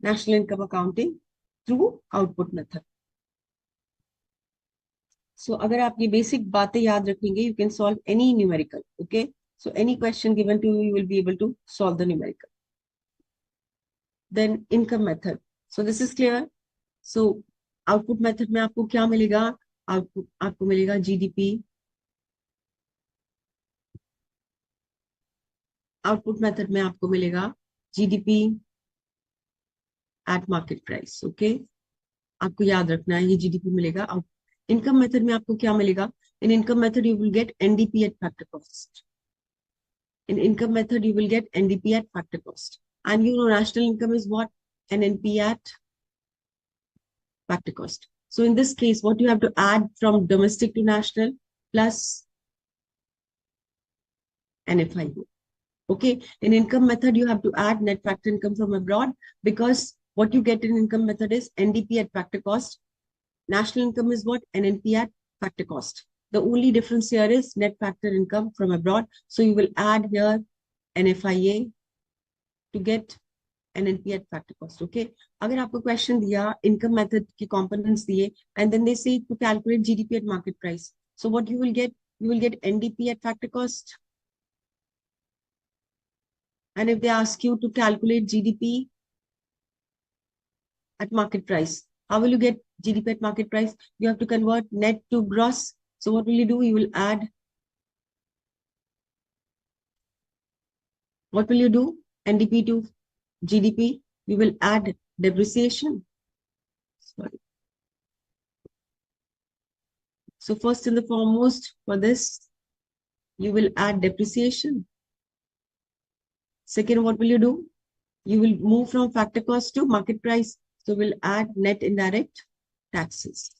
A: national income accounting through output method. So अगर आप ये basic बातें याद रखेंगे, you can solve any numerical. Okay, so any question given to you, you will be able to solve the numerical. Then income method. So this is clear. So output method में आपको क्या मिलेगा? आपको मिलेगा GDP. Output method में आपको मिलेगा GDP eight market price. Okay, आपको याद रखना है ये GDP मिलेगा. इनकम मेथड में आपको क्या मिलेगा? इन income method you will gate NDP eight factor cost. In income method, you will get NDP at factor cost. And you know, national income is what? NNP at factor cost. So in this case, what you have to add from domestic to national plus NFIU. Okay. In income method, you have to add net factor income from abroad because what you get in income method is NDP at factor cost. National income is what? NNP at factor cost. The only difference here is net factor income from abroad. So you will add here NFIA to get NNP at factor cost. Okay. अगर आपको question दिया income method के components दिए and then they say to calculate GDP at market price. So what you will get NDP at factor cost. And if they ask you to calculate GDP at market price, how will you get GDP at market price? You have to convert net to gross. So what will you do? You will add. What will you do? NDP to GDP. You will add depreciation. Sorry. So first and the foremost for this, you will add depreciation. Second, what will you do? You will move from factor cost to market price. So we'll add net indirect taxes.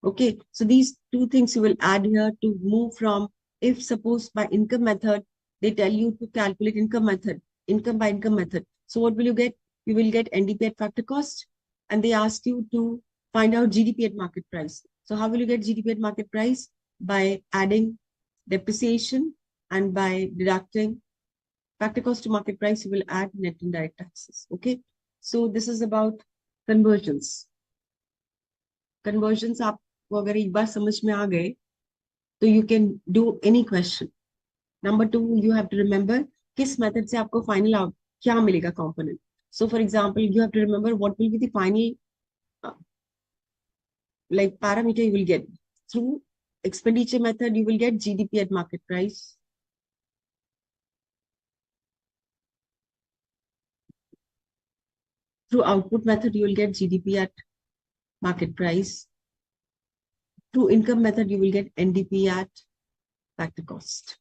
A: Okay, so these two things you will add here to move from, if suppose by income method, they tell you to calculate income method, income by income method. So what will you get? You will get NDP at factor cost, and they ask you to find out GDP at market price. So how will you get GDP at market price? By adding depreciation and by deducting factor cost to market price, you will add net indirect taxes. Okay, so this is about conversions. Conversions आपको अगर एक बार समझ में आ गए, तो you can do any question. Number 2, you have to remember किस method से आपको final out क्या मिलेगा component. So for example, you have to remember what will be the final like parameter you will get. Through expenditure method, you will get GDP at market price. Through output method, you will get GDP at market price. Through income method, you will get NDP at factor cost.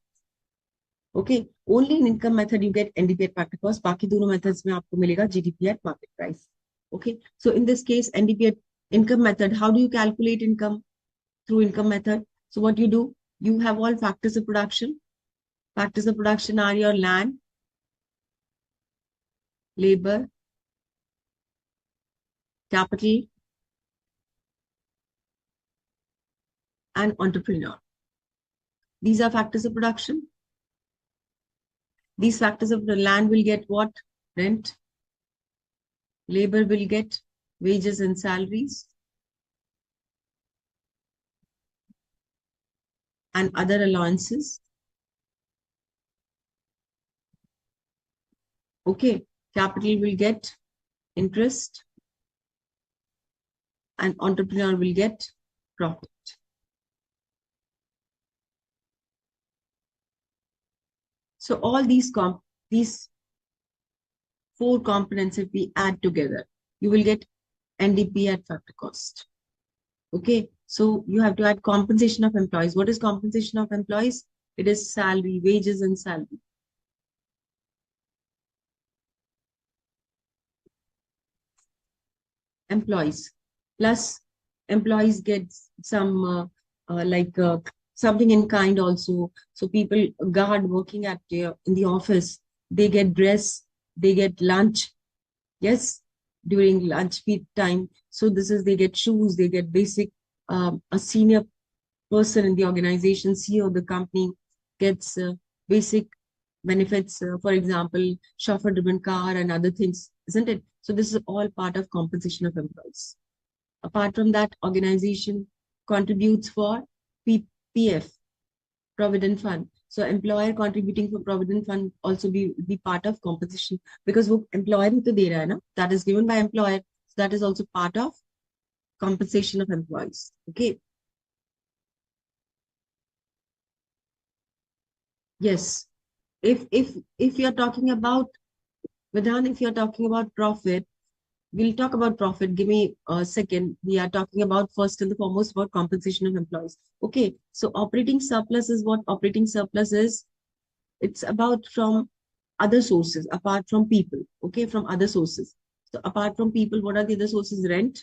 A: Okay, only in income method you get NDP at factor cost. बाकी दोनों methods में आपको मिलेगा GDP at market price. Okay, so in this case, NDP at income method, how do you calculate income? Through income method. So what you do, you have all factors of production. Factors of production are your land, labor, capital, and entrepreneur. These are factors of production. These factors of the land will get what? Rent. Labor will get wages and salaries. And other allowances. Okay, capital will get interest. And entrepreneur will get profit. So all these 4 components, if we add together, you will get NDP at factor cost. Okay, so you have to add compensation of employees. What is compensation of employees? It is salary, wages and salary. Employees. Plus, employees get some something in kind also. So people, guard working at in the office, they get dress, they get lunch. Yes, during lunch time. So this is, they get shoes, they get basic, a senior person in the organization, CEO of the company gets basic benefits, for example, chauffeur-driven car and other things, isn't it? So this is all part of compensation of employees. Apart from that, organization contributes for PF, Provident Fund. So employer contributing for Provident Fund also be part of compensation, because वो employer ही तो दे रहा है ना, that is given by employer. So that is also part of compensation of employees. Okay. Yes. If you're talking about Vedhan, if you're talking about profit, we'll talk about profit. Give me a second. We are talking about first and the foremost about compensation of employees. Okay. So operating surplus is what? Operating surplus is It's about from other sources, apart from people, okay, from other sources. So apart from people, what are the other sources? Rent,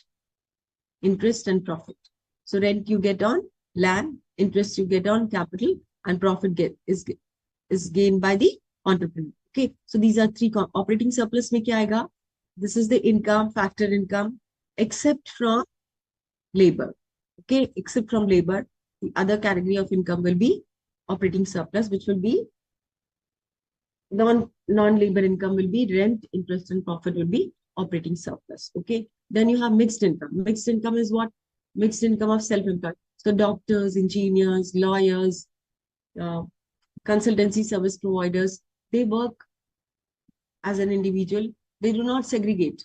A: interest, and profit. So rent you get on land, interest you get on capital, and profit is gained by the entrepreneur. Okay, so these are three operating surplus में क्या आएगा? This is the income, factor income, except from labor. Okay, except from labor, the other category of income will be operating surplus, which will be non-labor income will be rent, interest, and profit will be operating surplus. Okay. Then you have mixed income. Mixed income is what? Mixed income of self-employed. So doctors, engineers, lawyers, uh, consultancy service providers, they work as an individual. They do not segregate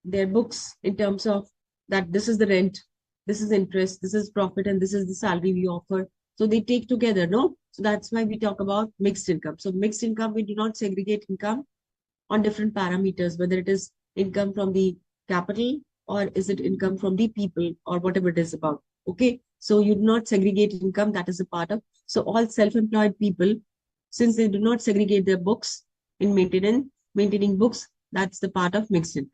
A: their books in terms of that this is the rent, this is interest, this is profit, and this is the salary we offer. So they take together, no? So that's why we talk about mixed income. So mixed income, we do not segregate income on different parameters, whether it is income from the capital or is it income from the people or whatever it is about. Okay. So you do not segregate income, that is a part of. So all self-employed people, since they do not segregate their books in maintaining books, that's the part of mixed income.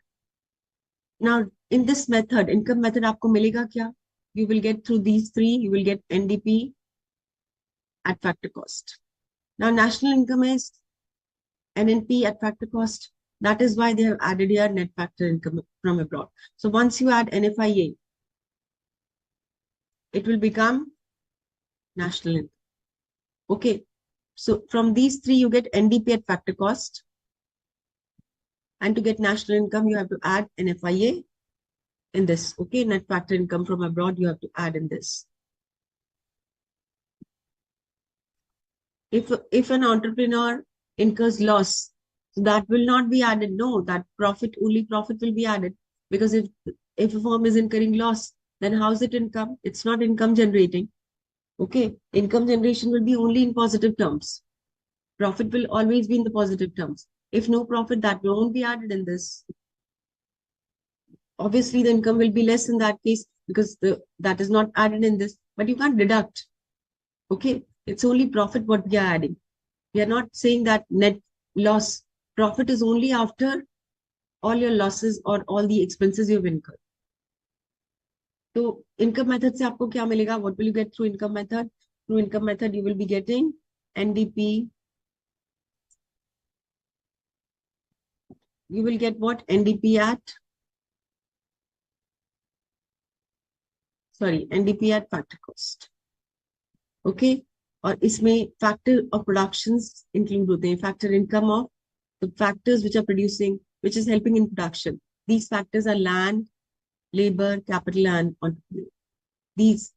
A: Now, in this method, income method, आपको मिलेगा क्या? You will get through these three, you will get NDP at factor cost. Now, national income is NNP at factor cost. That is why they have added here net factor income from abroad. So once you add NFIA, it will become national income. Okay. So from these three, you get NDP at factor cost. And to get national income, you have to add NFIA in this. Okay. Net factor income from abroad, you have to add in this. If an entrepreneur incurs loss, that will not be added. No, that only profit will be added. Because if a firm is incurring loss, then how is it income? It's not income generating. Okay, income generation will be only in positive terms. Profit will always be in the positive terms. If no profit, that won't be added in this. Obviously, the income will be less in that case because that is not added in this. But you can't deduct. Okay, it's only profit what we are adding. We are not saying that net loss. Profit is only after all your losses or all the expenses you've incurred. So income method से आपको क्या मिलेगा? What will you get through income method? Through income method, you will be getting NDP. You will get what? NDP at? Sorry, NDP at factor cost. Okay. और इसमें factor of productions include होते हैं. Factor income of the factors which are producing, which is helping in production. These factors are land, labor, capital, and entrepreneur. These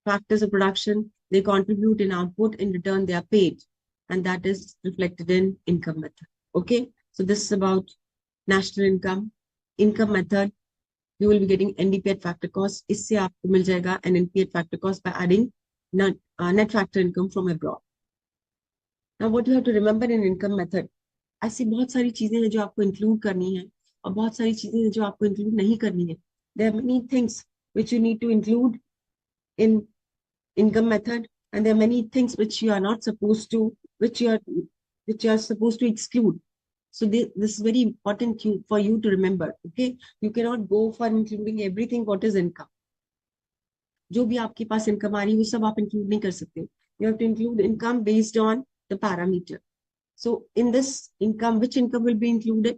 A: factors of production, they contribute in output, in return they are paid, and that is reflected in income method. Okay, so this is about national income method. You will be getting NDP at factor cost. इससे आपको मिल जाएगा NNP at factor cost by adding net factor income from abroad. Now what you have to remember in income method, ऐसी बहुत सारी चीजें हैं जो आपको इंक्लूड करनी है और बहुत सारी चीजें हैं जो आपको इंक्लूड नहीं करनी है. There are many things which you need to include in income method, and there are many things which you are not supposed to, which you are supposed to exclude. So this is very important for you to remember. Okay, you cannot go for including everything what is income. जो भी आपके पास income आ रही है वो सब आप include नहीं कर सकते. You have to include income based on the parameter. So in this income, which income will be included?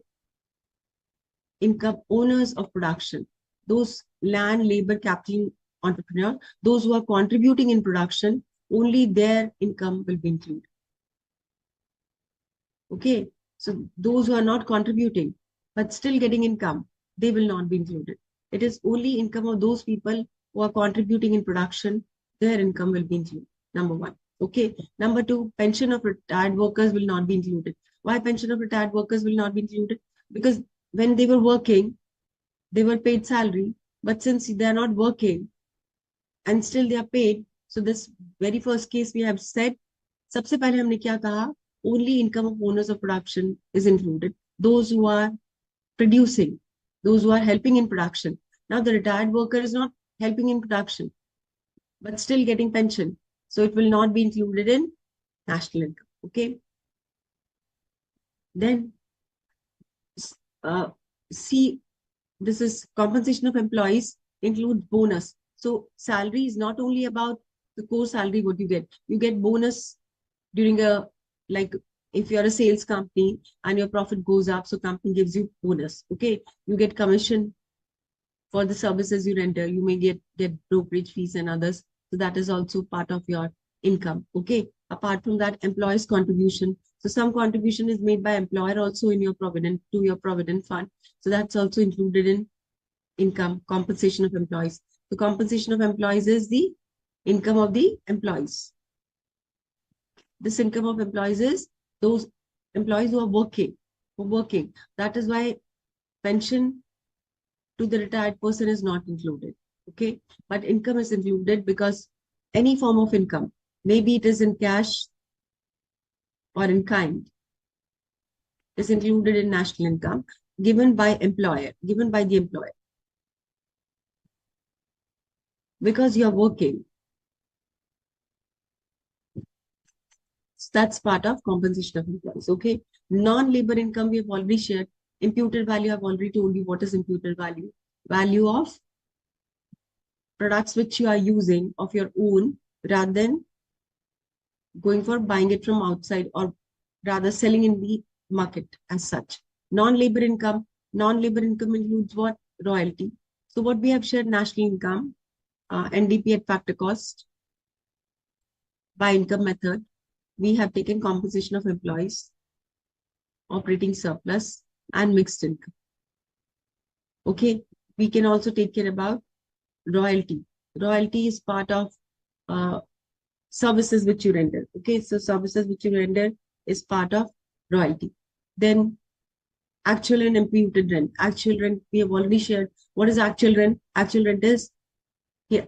A: Income owners of production, those land, labor, capital entrepreneur, those who are contributing in production, only their income will be included. Okay, so those who are not contributing but still getting income, they will not be included. It is only income of those people who are contributing in production, their income will be included. Number one. Okay. Number two, pension of retired workers will not be included. Why pension of retired workers will not be included? Because when they were working, they were paid salary, but since they are not working and still they are paid, so this very first case we have said, सबसे पहले हमने क्या कहा? Only income of owners of production is included. Those who are producing, those who are helping in production. Now the retired worker is not helping in production, but still getting pension. So it will not be included in national income. Okay. Then see, this is compensation of employees includes bonus. So salary is not only about the core salary what you get bonus during a, like, if you're a sales company and your profit goes up, so company gives you bonus. Okay, you get commission for the services you render. You may get brokerage fees and others, so that is also part of your income. Okay, apart from that, employees contribution, so some contribution is made by employer also in your provident, to your provident fund, so that's also included in income. Compensation of employees, the compensation of employees is the income of the employees. This income of employees is those employees who are working. That is why pension to the retired person is not included. Okay, but income is included because any form of income, maybe it is in cash or in kind, is included in national income given by the employer, because you are working. So that's part of compensation of employees. Okay, non-labor income we have already shared. Imputed value, I've already told you what is imputed value. Value of products which you are using of your own, rather than going for buying it from outside, or rather selling in the market as such. Non-labor income includes what? Royalty. So what we have shared, national income, NDP at factor cost, by income method. We have taken compensation of employees, operating surplus, and mixed income. Okay, we can also take care about royalty. Royalty is part of services which you render. Okay, so services which you render is part of royalty. Then actual and imputed rent. Actual rent we have already shared. What is actual rent? Actual rent is here,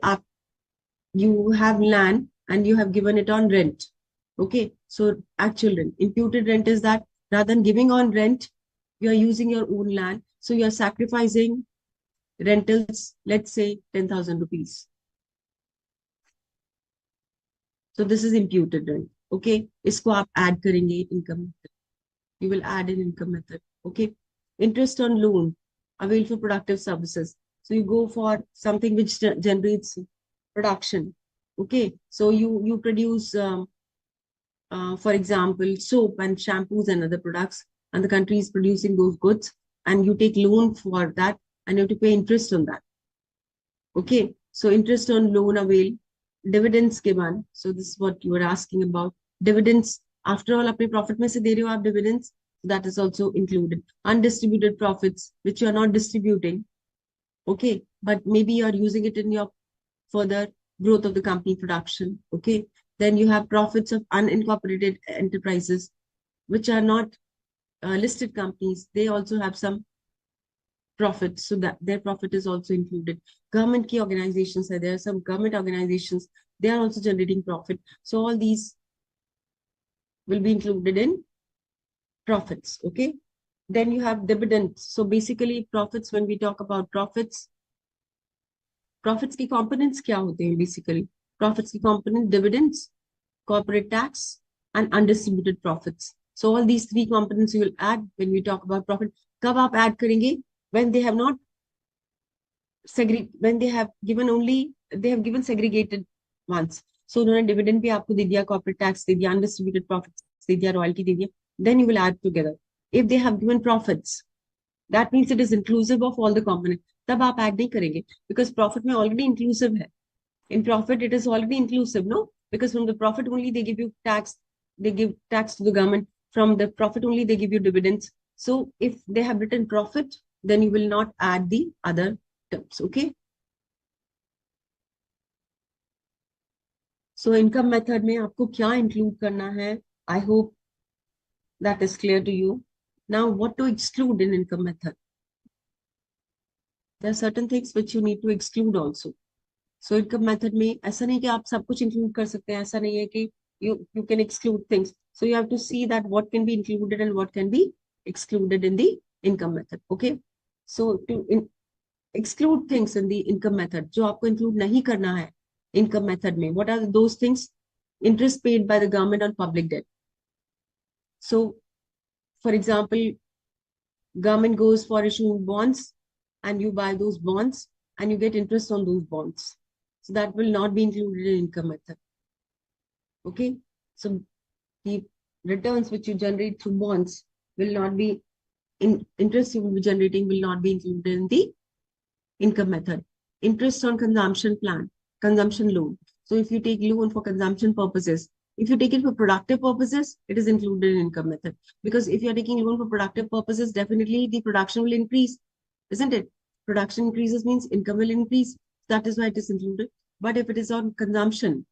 A: you have land and you have given it on rent. Okay, so actual rent. Imputed rent is that rather than giving on rent, you are using your own land. So you are sacrificing rentals, let's say 10,000 rupees. So this is imputed rent. Okay, इसको आप add करेंगे income method. You will add an income method. Okay, interest on loan availed for productive services. So you go for something which generates production. Okay, so you produce, for example, soap and shampoos and other products, and the country is producing those goods, and you take loan for that, and you have to pay interest on that. Okay, so interest on loan avail, dividends given. So this is what you were asking about. Dividends, after all, अपने profit में से दे रहे हो आप dividends, that is also included. Undistributed profits, which you are not distributing. Okay, but maybe you are using it in your further growth of the company production. Okay, then you have profits of unincorporated enterprises, which are not listed companies. They also have some profit, so that their profit is also included. Government key organizations, there are some government organizations, they are also generating profit. So all these will be included in profits. Okay, then you have dividends. So basically profits, when we talk about profits की components क्या होते हैं? Basically profits की component, dividends, corporate tax, and undistributed profits. So all these three components you will add when we talk about profit. कब आप add करेंगे? When they have not when they have given segregated ones. So उन्होंने dividend भी आपको दे दिया, corporate tax दे दिया, undistributed profits दे दिया, royalty दे दिया, then you will add together. If they have given profits, that means it is inclusive of all the components. तब आप add नहीं करेंगे, because profit में already inclusive है. In profit it is already inclusive, no? Because from the profit only they give you tax, they give tax to the government. From the profit only they give you dividends. So if they have written profit, then you will not add the other terms. Okay, so income method में आपको क्या include करना है? I hope that is clear to you. Now what to exclude in income method? There are certain things which you need to exclude also. So income method में ऐसा नहीं कि आप सब कुछ include कर सकते हैं, ऐसा नहीं है कि you can exclude things. So you have to see that what can be included and what can be excluded in the income method. Okay, so to exclude things in the income method, जो आपको include नहीं करना है income method में, what are those things? Interest paid by the government on public debt. So, for example, government goes for issuing bonds and you buy those bonds and you get interest on those bonds. So that will not be included in income method. Okay. So the returns which you generate through bonds will not be interest you will be generating will not be included in the income method. Interest on consumption plan, consumption loan. So if you take loan for consumption purposes, if you take it for productive purposes, it is included in income method. Because if you're taking loan for productive purposes, definitely the production will increase, isn't it? Production increases means income will increase. That is why it is included. But if it is on consumption,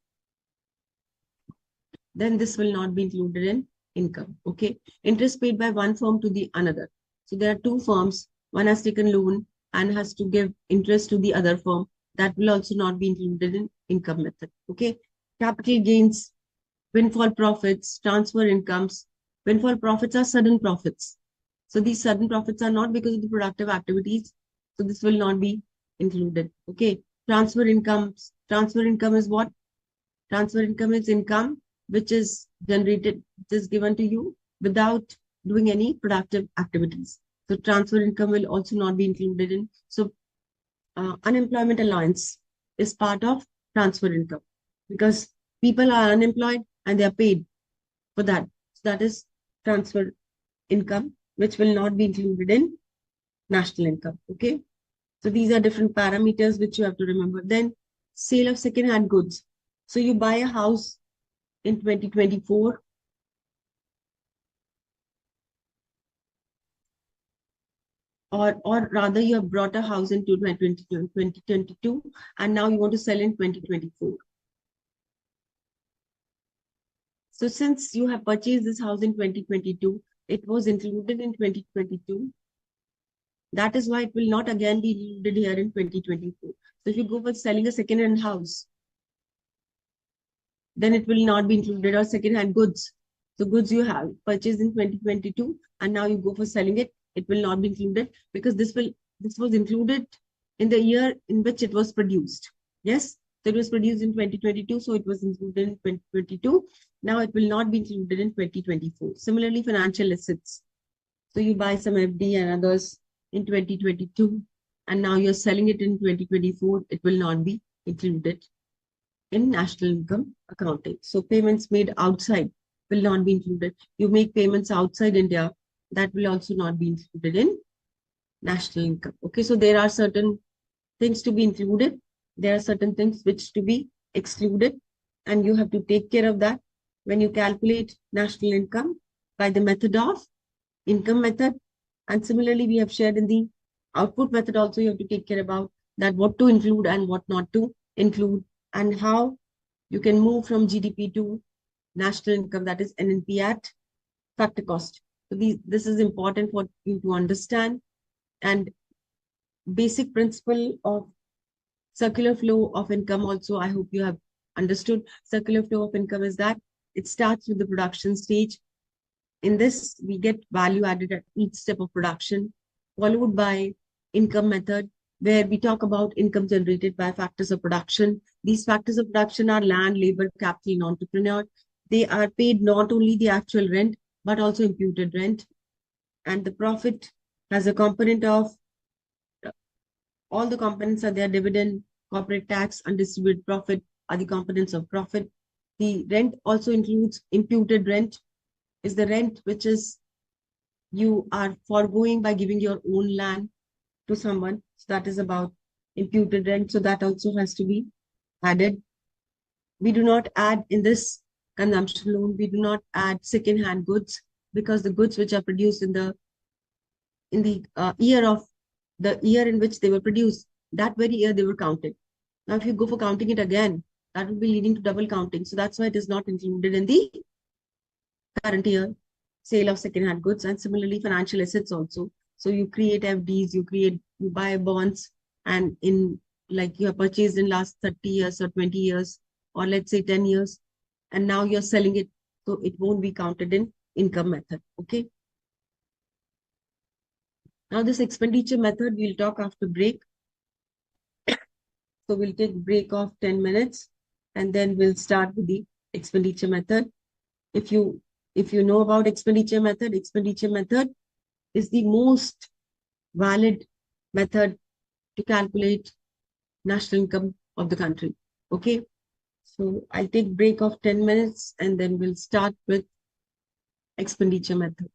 A: then this will not be included in income. Okay. Interest paid by one firm to the another. So there are two firms. One has taken loan and has to give interest to the other firm. That will also not be included in income method. Okay. Capital gains, windfall profits, transfer incomes. Windfall profits are sudden profits. So these sudden profits are not because of the productive activities. So this will not be included. Okay. Transfer incomes. Transfer income is what? Transfer income is income which is generated, which is given to you without doing any productive activities. So transfer income will also not be included in. So unemployment allowance is part of transfer income because people are unemployed and they are paid for that. So that is transfer income, which will not be included in national income. Okay. So these are different parameters which you have to remember. Then sale of second-hand goods. So you buy a house in 2024, or rather you have brought a house in 2022 and now you want to sell in 2024. So since you have purchased this house in 2022, it was included in 2022. That is why it will not again be included here in 2024. So if you go for selling a second-hand house, then it will not be included, or second-hand goods. So goods you have purchased in 2022 and now you go for selling it, it will not be included because this was included in the year in which it was produced. Yes, so it was produced in 2022, so it was included in 2022. Now it will not be included in 2024. Similarly, financial assets. So you buy some FD and others in 2022 and now you're selling it in 2024, it will not be included in national income accounting. So payments made outside will not be included. You make payments outside India, that will also not be included in national income. Okay, so there are certain things to be included. There are certain things which to be excluded, and you have to take care of that when you calculate national income by the method of income method. And similarly, we have shared in the output method also, you have to take care about that what to include and what not to include, and how you can move from GDP to national income, that is NNP at factor cost. So this is important for you to understand. And basic principle of circular flow of income also, I hope you have understood. Circular flow of income is that it starts with the production stage. In this, we get value added at each step of production, followed by income method, where we talk about income generated by factors of production. These factors of production are land, labor, capital, and entrepreneur. They are paid not only the actual rent, but also imputed rent. And the profit has a component of, all the components are there: dividend, corporate tax, undistributed profit are the components of profit. The rent also includes imputed rent, is the rent which is you are foregoing by giving your own land to someone. So that is about imputed rent. So that also has to be added. We do not add in this consumption loan, we do not add second-hand goods because the goods which are produced in the year in which they were produced, that very year they were counted. Now, if you go for counting it again, that will be leading to double counting. So that's why it is not included in the current year sale of second-hand goods. And similarly, financial assets also. So you create FDs, you buy bonds, and in like you have purchased in last 30 years or 20 years, or let's say 10 years, and now you're selling it. So it won't be counted in income method. Okay. Now this expenditure method, we'll talk after break. So we'll take break of 10 minutes and then we'll start with the expenditure method. If you If you know about expenditure method is the most valid method to calculate national income of the country. Okay. So I'll take break of 10 minutes and then we'll start with expenditure method.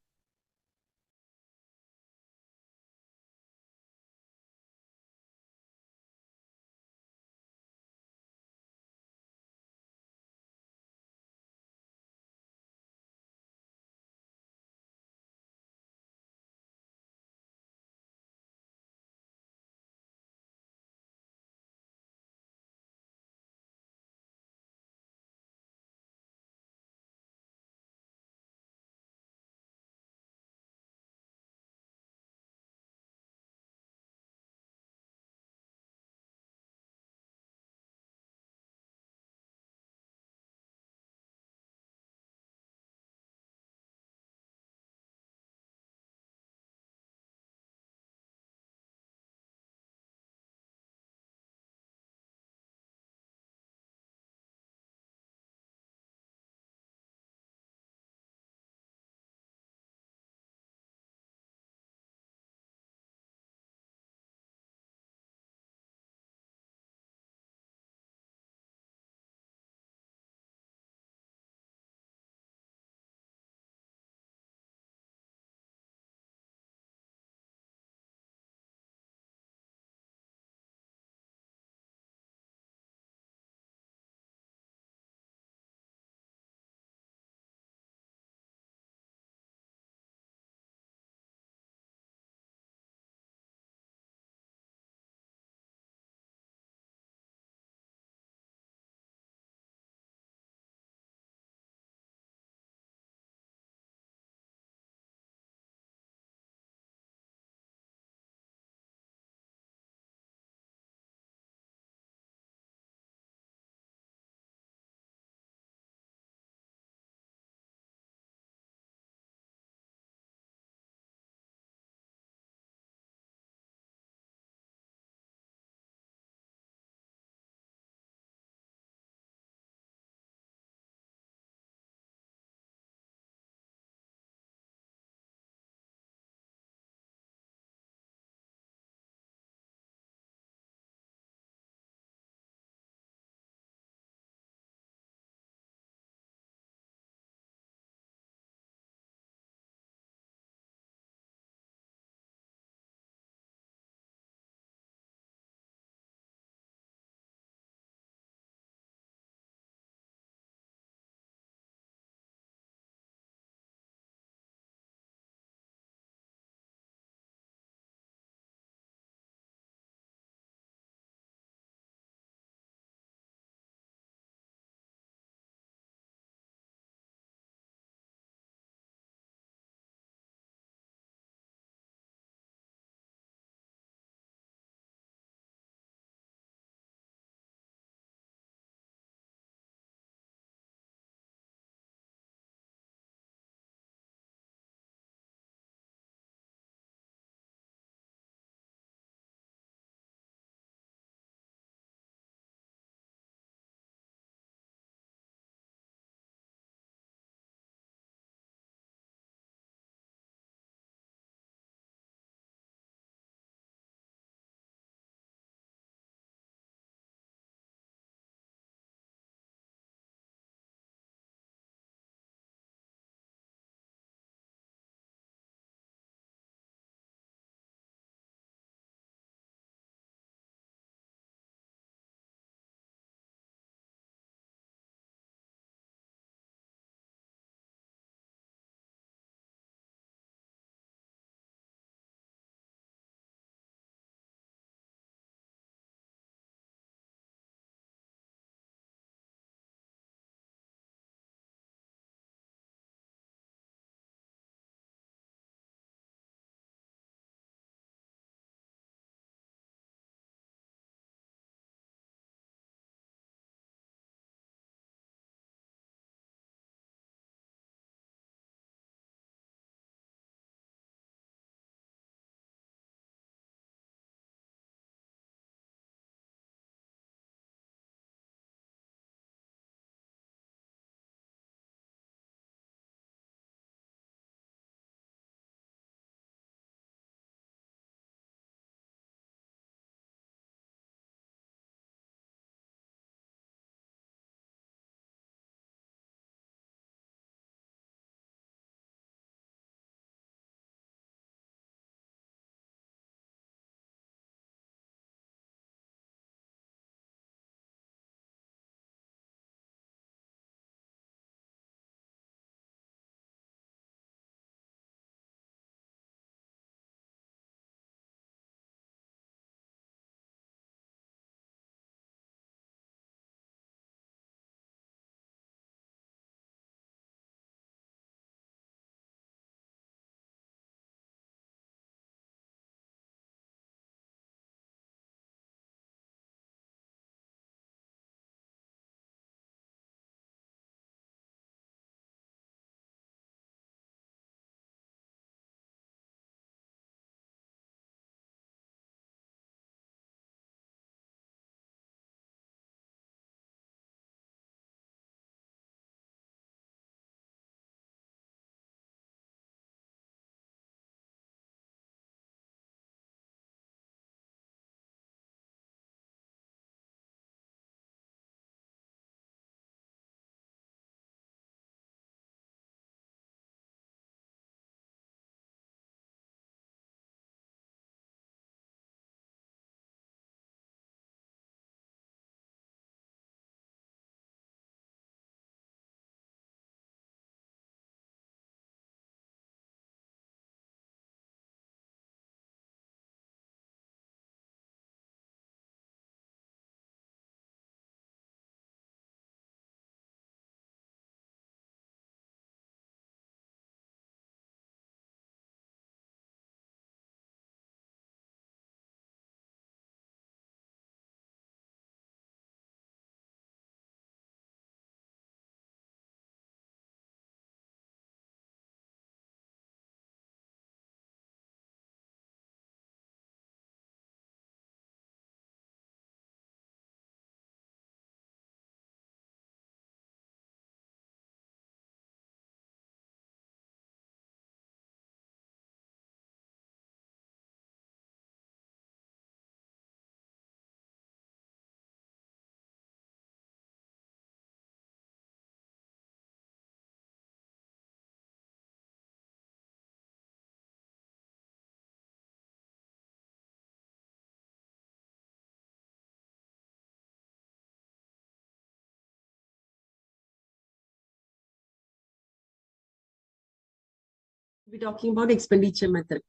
A: We're talking about expenditure method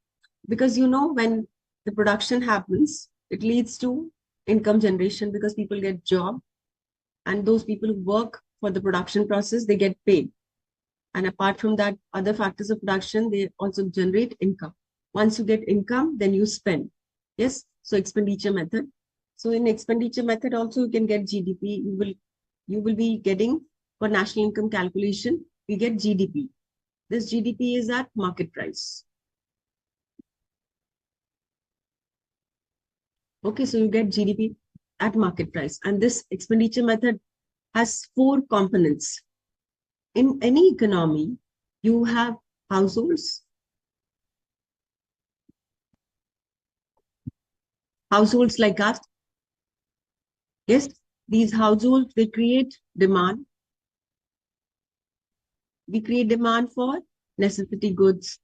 A: because when the production happens, it leads to income generation because people get job, and those people who work for the production process, they get paid. And apart from that, other factors of production, they also generate income. Once you get income, then you spend. Yes. So expenditure method. So in expenditure method also you can get GDP. You will be getting, for national income calculation, we get GDP. This GDP is at market price. Okay, so you get GDP at market price. And this expenditure method has four components. In any economy, you have households. Households like us. Yes, these households, they create demand. We create demand for necessity goods.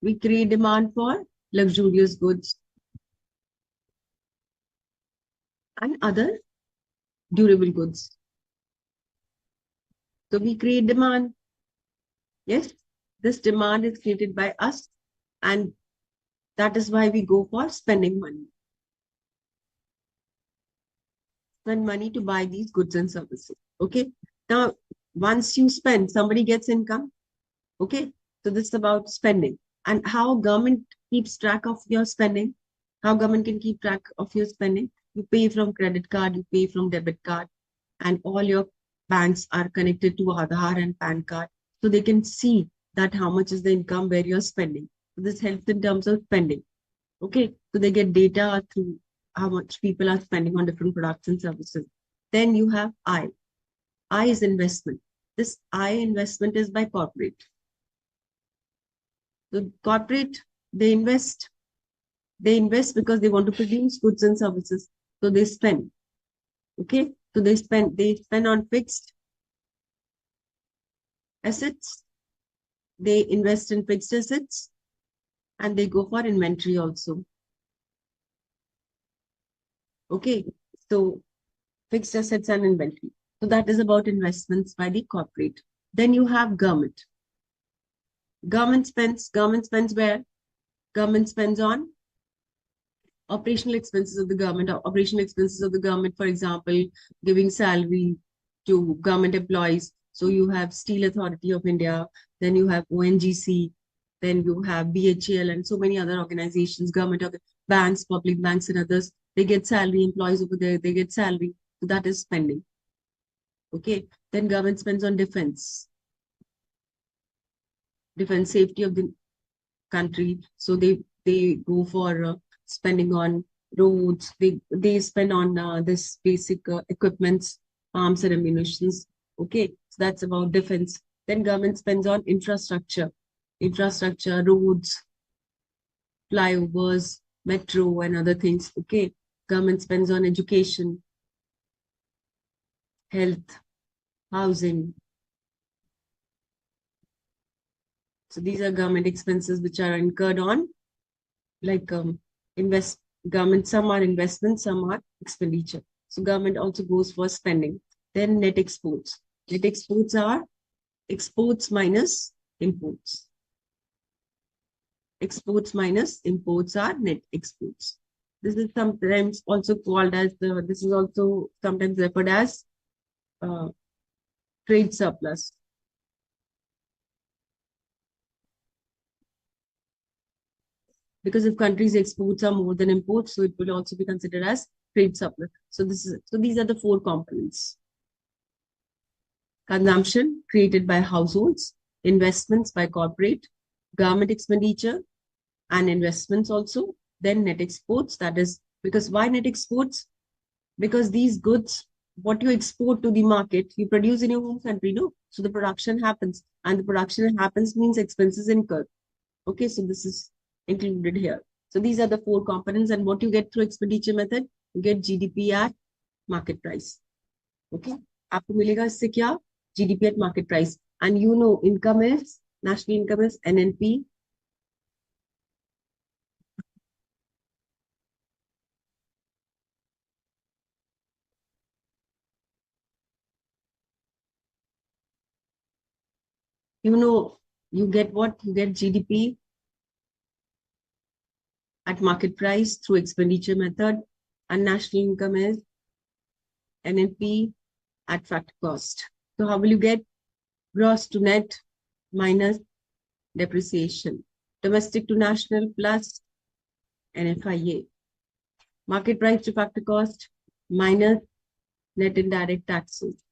A: We create demand for luxurious goods and other durable goods. So we create demand. Yes, this demand is created by us, and that is why we go for spending money. Spend money to buy these goods and services. Okay. Now, once you spend, somebody gets income. Okay. So this is about spending and how government keeps track of your spending. How government can keep track of your spending. You pay from credit card, you pay from debit card, and all your banks are connected to Aadhaar and PAN card. So they can see that how much is the income where you're spending. So this helps in terms of spending. Okay. So they get data through how much people are spending on different products and services. Then you have I. I is investment. This I investment is by corporate. The corporate, they invest. They invest because they want to produce goods and services. So they spend. Okay. So they spend on fixed assets. They invest in fixed assets and they go for inventory also. Okay. So fixed assets and inventory. So that is about investments by the corporate. Then you have government. Government spends where? Government spends on operational expenses of the government, operational expenses of the government, for example, giving salary to government employees. So you have Steel Authority of India, then you have ONGC, then you have BHEL and so many other organizations, government banks, public banks and others. They get salary, employees over there, they get salary. So that is spending. Okay. Then government spends on defense safety of the country. So they go for spending on roads. They spend on this basic equipments, arms and ammunitions. Okay, so that's about defense. Then government spends on infrastructure, roads, flyovers, metro, and other things. Okay, government spends on education, health, housing. So these are government expenses which are incurred on, like invest government. Some are investments, some are expenditure. So government also goes for spending. Then net exports. Net exports are exports minus imports. Exports minus imports are net exports. This is sometimes also called as this is also sometimes referred as uh, trade surplus. Because if countries' exports are more than imports, so it will also be considered as trade surplus. So these are the four components. Consumption created by households, investments by corporate, government expenditure, and investments also. Then net exports, that is because why net exports? Because these goods, what you export to the market, you produce in your home country, no? So the production happens, and the production happens means expenses incurred. Okay, so this is included here. So these are the four components, and what you get through expenditure method, you get GDP at market price. Okay, आपको मिलेगा इससे क्या? GDP at market price, and income is national income is NNP. you get what? You get GDP at market price through expenditure method, and national income is NNP at factor cost. So how will you get gross to net minus depreciation? Domestic to national plus NFIA. Market price to factor cost minus net indirect taxes.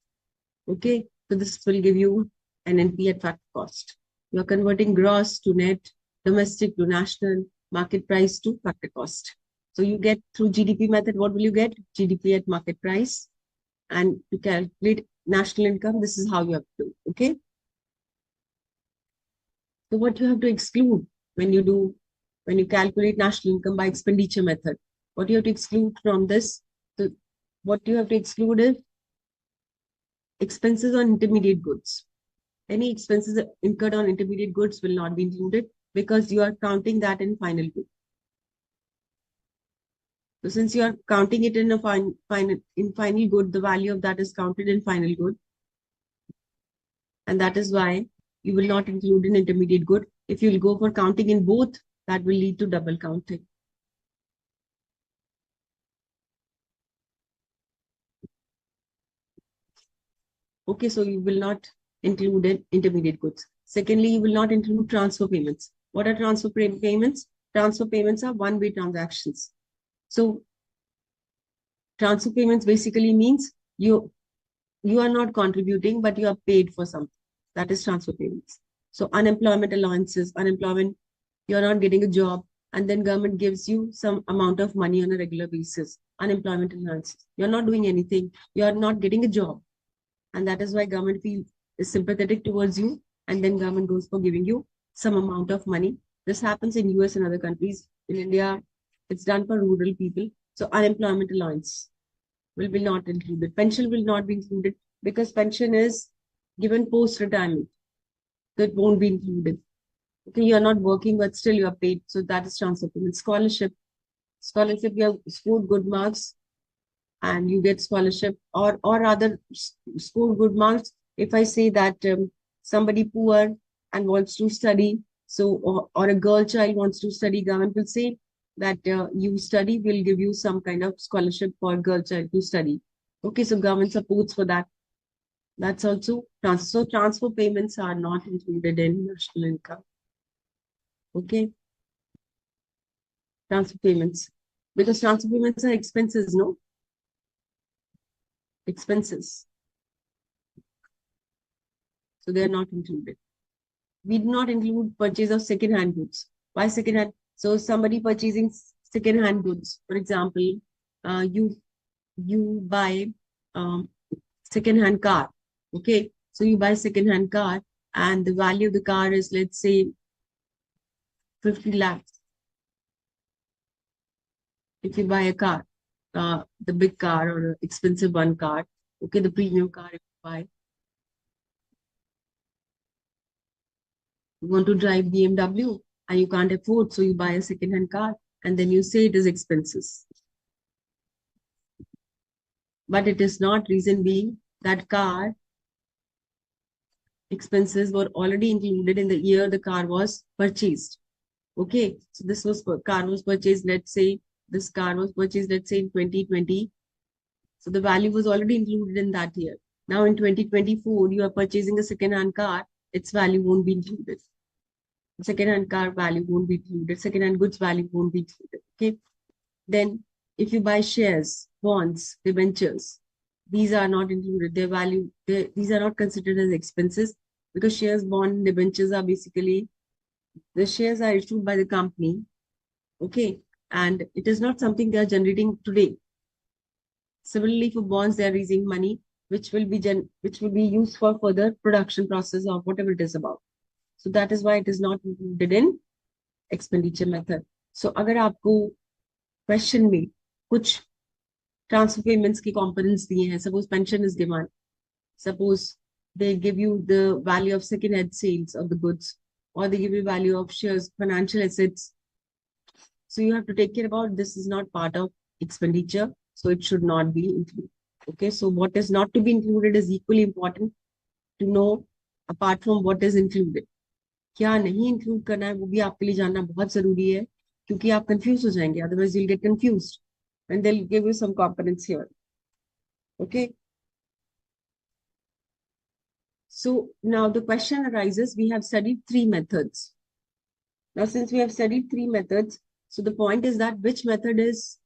A: Okay, so this will give you NNP at factor cost. You are converting gross to net, domestic to national, market price to factor cost. So you get through GDP method, what will you get? GDP at market price. And to calculate national income, this is how you have to do. Okay. So what you have to exclude when you calculate national income by expenditure method, what you have to exclude from this? So what you have to exclude is expenses on intermediate goods. Any expenses incurred on intermediate goods will not be included because you are counting that in final good. So since you are counting it in a final good, the value of that is counted in final good. And that is why you will not include an intermediate good. If you will go for counting in both, that will lead to double counting. Okay, so you will not include intermediate goods. Secondly, you will not include transfer payments. What are transfer payments? Transfer payments are one-way transactions. So transfer payments basically means you are not contributing, but you are paid for something. That is transfer payments. So unemployment allowances, you're not getting a job, and then government gives you some amount of money on a regular basis. Unemployment allowances. You're not doing anything. You're not getting a job. And that is why government is sympathetic towards you, and then government goes for giving you some amount of money. This happens in US and other countries. In India, it's done for rural people. So unemployment allowance will be not included. Pension will not be included because pension is given post-retirement. So it won't be included. Okay, you're not working, but still you are paid. So that is transfer payment. Scholarship, you have scored good marks and you get scholarship, or rather score good marks. If I say that somebody poor and wants to study, so or a girl child wants to study, government will say that you study, will give you some kind of scholarship for a girl child to study. Okay, so government supports for that. That's also transfer. So transfer payments are not included in national income. Okay, transfer payments, because transfer payments are expenses, no? Expenses. So they are not included. We do not include purchase of second-hand goods. Why second-hand? So somebody purchasing second-hand goods, for example, you buy second-hand car. Okay, so you buy second-hand car, and the value of the car is, let's say, 50 lakhs. If you buy a car, the big car or an expensive one car, okay, the premium car, if you buy, you want to drive BMW and you can't afford, so you buy a second-hand car and then you say it is expenses. But it is not, reason being that car expenses were already included in the year the car was purchased. Okay, so car was purchased, let's say this car was purchased, let's say in 2020. So the value was already included in that year. Now in 2024, you are purchasing a second-hand car, its value won't be included. Second-hand car value won't be included. Second-hand goods value won't be included. Okay. Then if you buy shares, bonds, debentures, these are not included. Their value, these are not considered as expenses because shares, bond, debentures are basically, the shares are issued by the company. Okay. And it is not something they are generating today. Similarly, for bonds, they are raising money, which will be used for further production process or whatever it is about. So that is why it is not included in expenditure method. So अगर आपको question में कुछ transfer payments की components दिए हैं, suppose pension is given, suppose they give you the value of second-hand sales of the goods, or they give you value of shares, financial assets. So you have to take care about this is not part of expenditure, so it should not be included. Okay, so what is not to be included is equally important to know apart from what is included. क्या नहीं include करना है वो भी आपके लिए जानना बहुत जरूरी है, क्योंकि आप कंफ्यूज हो जाएंगे, otherwise you'll get confused and they'll give you some components here. Okay. So now the question arises, we have studied three methods. Now, since we have studied three methods, so the point is that which method is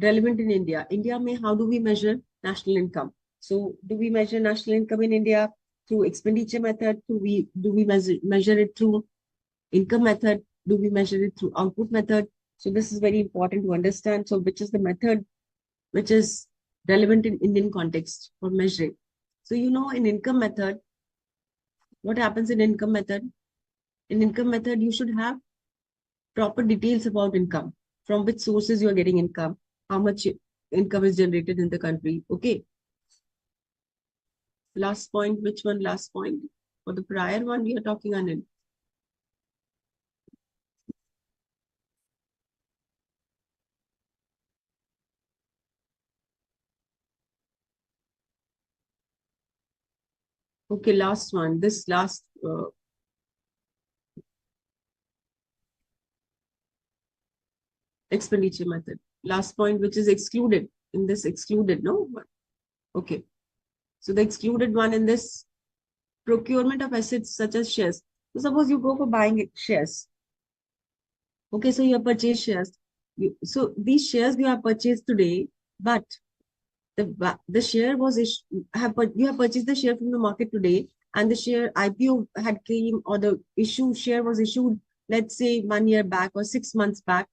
A: relevant in India? India mein, how do we measure national income? So do we measure national income in India through expenditure method? Do we measure it through income method? Do we measure it through output method? So this is very important to understand. So which is the method which is relevant in Indian context for measuring? So you know, in income method, what happens in income method? In income method, you should have proper details about income, from which sources you are getting income, how much income is generated in the country. Okay. Last point, which one? Last point. For the prior one, we are talking on it. Okay, last one. This last expenditure method. Last point, which is excluded in this excluded, no? Okay. So the excluded one in this procurement of assets such as shares. So suppose you go for buying shares. Okay, so you have purchased shares. So these shares you have purchased today, but the share was you have purchased the share from the market today, and the share IPO had came, or the share was issued, let's say 1 year back or 6 months back,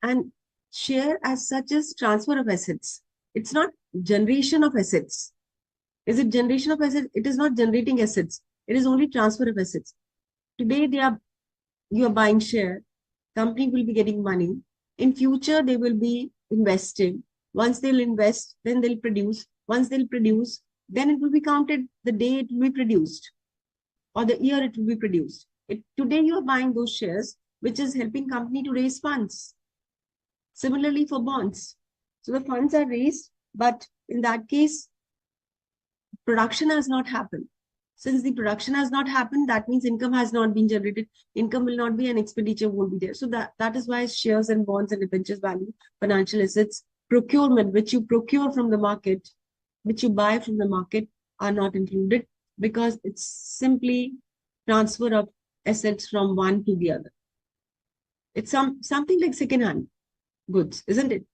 A: and share as such is transfer of assets. It's not generation of assets. Is it generation of assets? It is not generating assets. It is only transfer of assets. Today you are buying share. Company will be getting money. In future, they will be investing. Once they'll invest, then they'll produce. Once they'll produce, then it will be counted the day it will be produced or the year it will be produced. Today you are buying those shares, which is helping company to raise funds. Similarly for bonds. So the funds are raised, but in that case, production has not happened. Since the production has not happened, that means income has not been generated. Income will not be, and expenditure won't be there. So that is why shares and bonds and debentures value, financial assets, procurement, which you procure from the market, which you buy from the market, are not included, because it's simply transfer of assets from one to the other. It's something like second-hand goods, isn't it?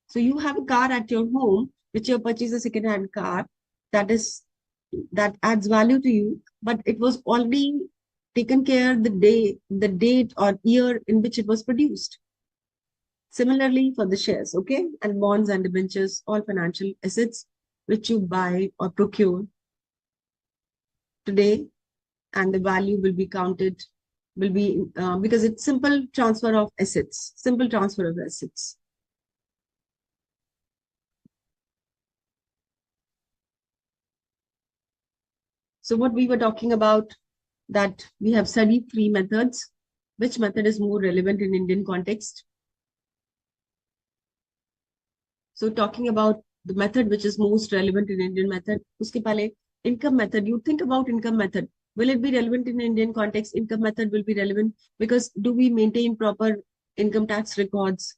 A: So you have a car at your home, which you purchase a second-hand car, that adds value to you, but it was already taken care the date or year in which it was produced. Similarly for the shares, okay, and bonds and debentures, all financial assets which you buy or procure today, and the value will be counted, will be because it's simple transfer of assets, simple transfer of assets. So what we were talking about, that we have studied three methods. Which method is more relevant in Indian context? So talking about the method which is most relevant in Indian method, uske pehle income method. You think about income method. Will it be relevant in Indian context? Income method will be relevant because do we maintain proper income tax records?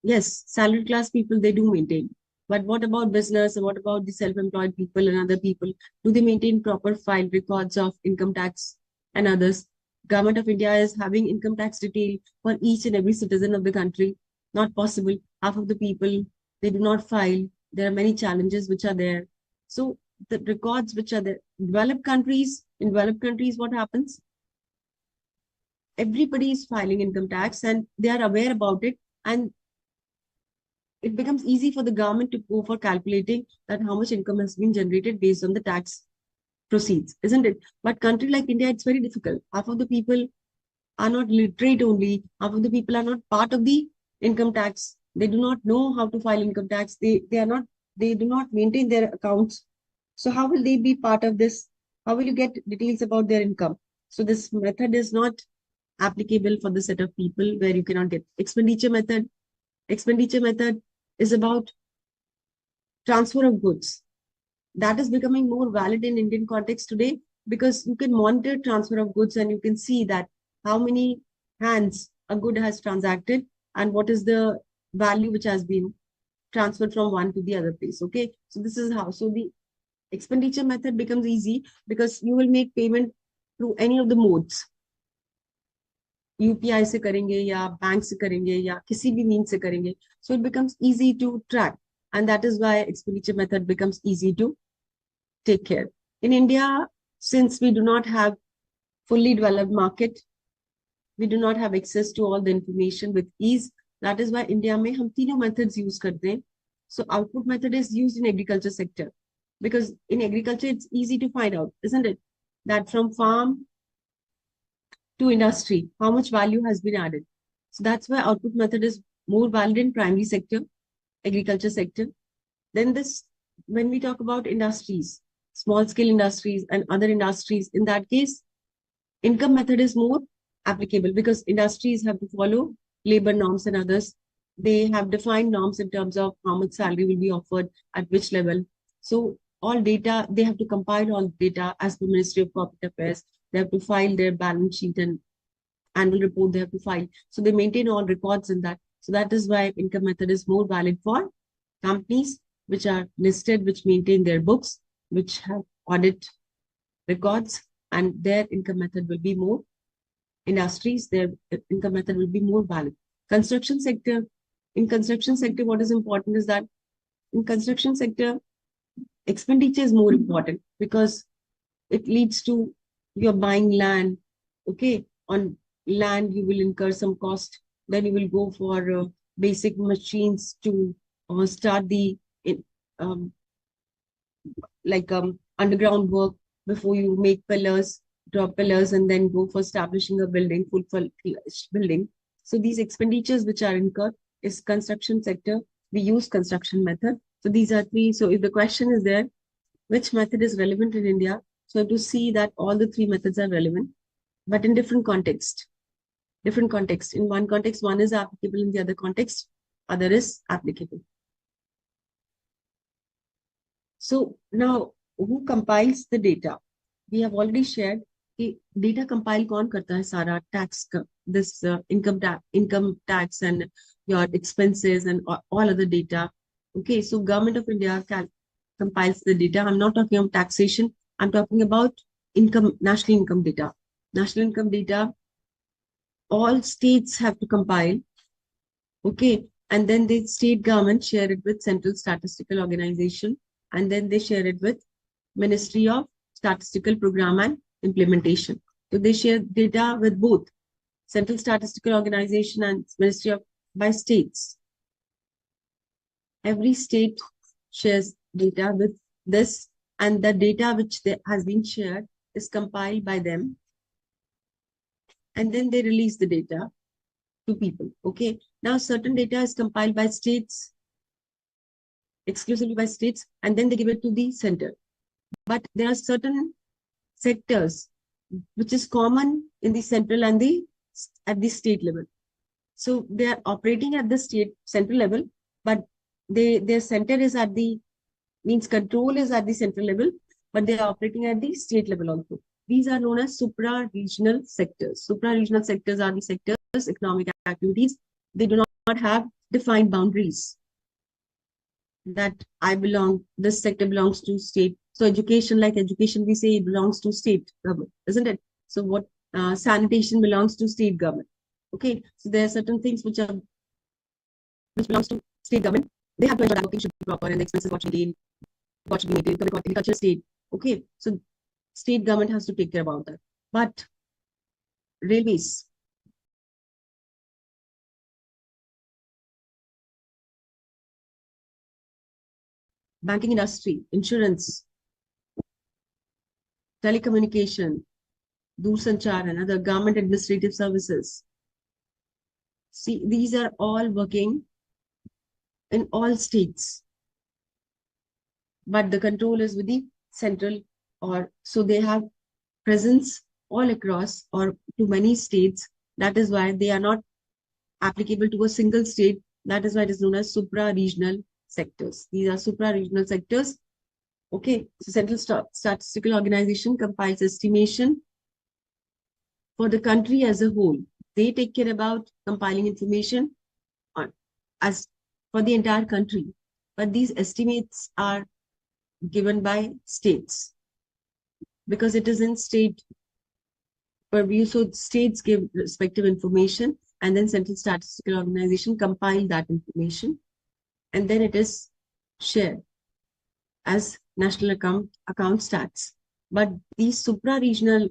A: Yes, salaried class people, they do maintain. But what about business, and what about the self-employed people and other people? Do they maintain proper file records of income tax and others? Government of India is having income tax detail for each and every citizen of the country. Not possible. Half of the people, they do not file. There are many challenges which are there. So the records which are there, in developed countries, what happens? Everybody is filing income tax and they are aware about it, and it becomes easy for the government to go for calculating that how much income has been generated based on the tax proceeds, isn't it? But country like India, it's very difficult. Half of the people are not literate only. Half of the people are not part of the income tax. They do not know how to file income tax. They do not maintain their accounts. So how will they be part of this? How will you get details about their income? So this method is not applicable for the set of people where you cannot get expenditure method. Expenditure method is about transfer of goods. That is becoming more valid in Indian context today because you can monitor transfer of goods and you can see that how many hands a good has transacted and what is the value which has been transferred from one to the other place. Okay, so this is how. So the expenditure method becomes easy because you will make payment through any of the modes. UPI से करेंगे या bank से करेंगे या किसी भी means से करेंगे. So it becomes easy to track, and that is why expenditure method becomes easy to take care. In India, since we do not have fully developed market, we do not have access to all the information with ease. That is why India में हम तीनों methods use करते हैं. So output method is used in agriculture sector because in agriculture it's easy to find out, isn't it? That from farm to industry, how much value has been added. So that's why output method is more valid in primary sector, agriculture sector. Then this, when we talk about industries, small scale industries and other industries, in that case, income method is more applicable because industries have to follow labor norms and others. They have defined norms in terms of how much salary will be offered at which level. So all data, they have to compile all data as per Ministry of Corporate Affairs. They have to file their balance sheet and annual report they have to file. So they maintain all records in that. So that is why income method is more valid for companies which are listed, which maintain their books, which have audit records, and their income method will be more. Industries, their income method will be more valid. Construction sector, in construction sector, what is important is that in construction sector, expenditure is more important because it leads to you're buying land. Okay, on land you will incur some cost. Then you will go for basic machines to start the underground work before you make pillars, drop pillars, and then go for establishing a building, full-fledged building. So these expenditures which are incurred is construction sector. We use construction method. So these are three. So if the question is there, which method is relevant in India? So to see that all the three methods are relevant, but in different context. Different context. In one context, one is applicable. In the other context, other is applicable. So now, who compiles the data? We have already shared कि data compile कौन करता है सारा tax का, this income tax and your expenses and all other data. Okay, so Government of India compiles the data. I'm not talking about taxation. I'm talking about income, national income data. National income data, all states have to compile. Okay, and then the state government share it with Central Statistical Organization, and then they share it with Ministry of Statistical Program and Implementation. So they share data with both Central Statistical Organization and Ministry of by states. Every state shares data with this, and the data which has been shared is compiled by them, and then they release the data to people. Okay, now certain data is compiled by states, exclusively by states, and then they give it to the center. But there are certain sectors which is common in the central and at the state level. So they are operating at the state central level, but their center is at the control is at the central level, but they are operating at the state level also. These are known as supra-regional sectors. Supra-regional sectors are the sectors, economic activities. They do not have defined boundaries. That this sector belongs to state. So education, like education, we say it belongs to state government, isn't it? So what sanitation belongs to state government. Okay, so there are certain things which belongs to state government. They have to ensure that working should be proper and the expenses what should be maintained, agriculture state. Okay, so state government has to take care about that. But railways, banking industry, insurance, telecommunication, Dursanchar and other government administrative services. See, these are all working in all states. But the control is with the central, or so they have presence all across or to many states. That is why they are not applicable to a single state. That is why it is known as supra-regional sectors. These are supra-regional sectors. Okay, so Central Statistical Organization compiles estimation for the country as a whole. They take care about compiling information on, as for the entire country. But these estimates are given by states because it is in state purview. So states give respective information and then Central Statistical Organization compile that information and then it is shared as national account stats. But these supra-regional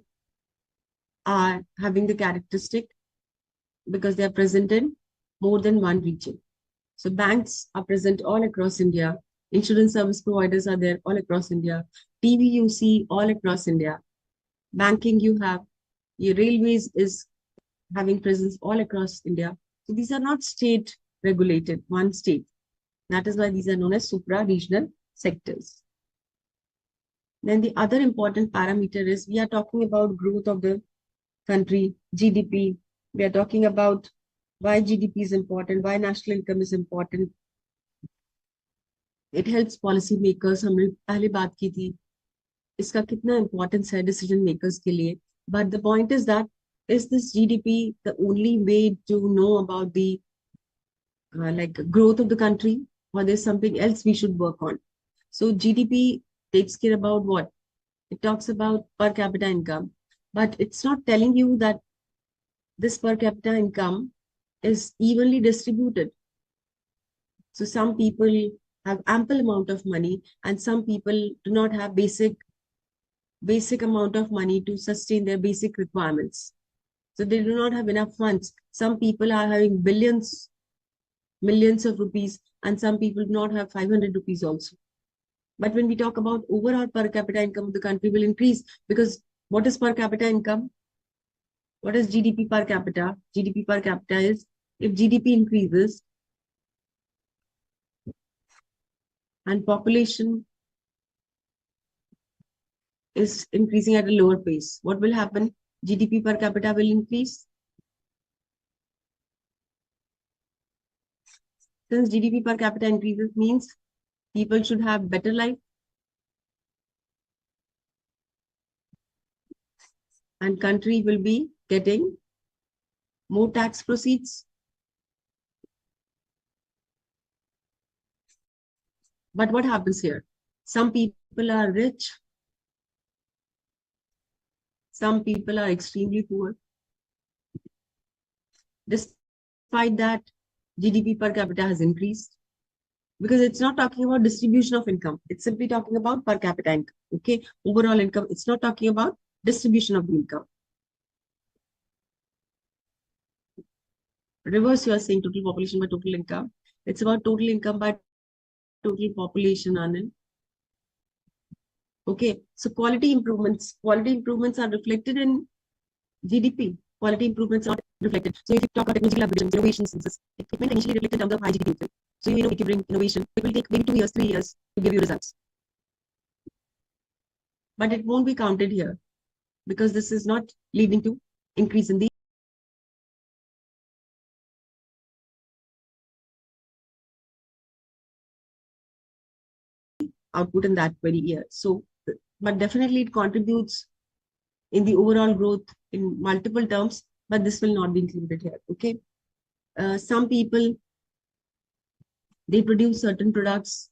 A: are having the characteristic because they are present in more than one region. So banks are present all across India. Insurance service providers are there all across India. TV you see all across India. Banking you have. Your railways is having presence all across India. So these are not state regulated, one state. That is why these are known as supra-regional sectors. Then the other important parameter is we are talking about growth of the country, GDP. We are talking about why GDP is important, why national income is important. It helps policy makers. हमने पहले बात की थी इसका कितना importance है decision makers के लिए. But the point is that is this GDP the only way to know about the like growth of the country, or there's something else we should work on? So GDP takes care about what? It talks about per capita income, but it's not telling you that this per capita income is evenly distributed. So some people have ample amount of money and some people do not have basic amount of money to sustain their basic requirements. So they do not have enough funds. Some people are having billions, millions of rupees, and some people do not have 500 rupees also. But when we talk about overall per capita income of the country will increase, because what is per capita income? What is GDP per capita? GDP per capita is if GDP increases and population is increasing at a lower pace, what will happen? GDP per capita will increase. Since GDP per capita increases means people should have better life and country will be getting more tax proceeds. But what happens here? Some people are rich. Some people are extremely poor. Despite that, GDP per capita has increased because it's not talking about distribution of income. It's simply talking about per capita income. Okay, overall income. It's not talking about distribution of the income. Reverse, you are saying total population by total income. It's about total income by total population, Anand. Okay, so quality improvements are reflected in GDP. Quality improvements are reflected. So if you talk about technological upgrades, innovations, it may initially reflect in terms of high GDP. So if you bring innovation, it will take maybe 2 years, 3 years to give you results. But it won't be counted here because this is not leading to increase in the output in that very year. So, but definitely it contributes in the overall growth in multiple terms, but this will not be included here. Okay. Some people, they produce certain products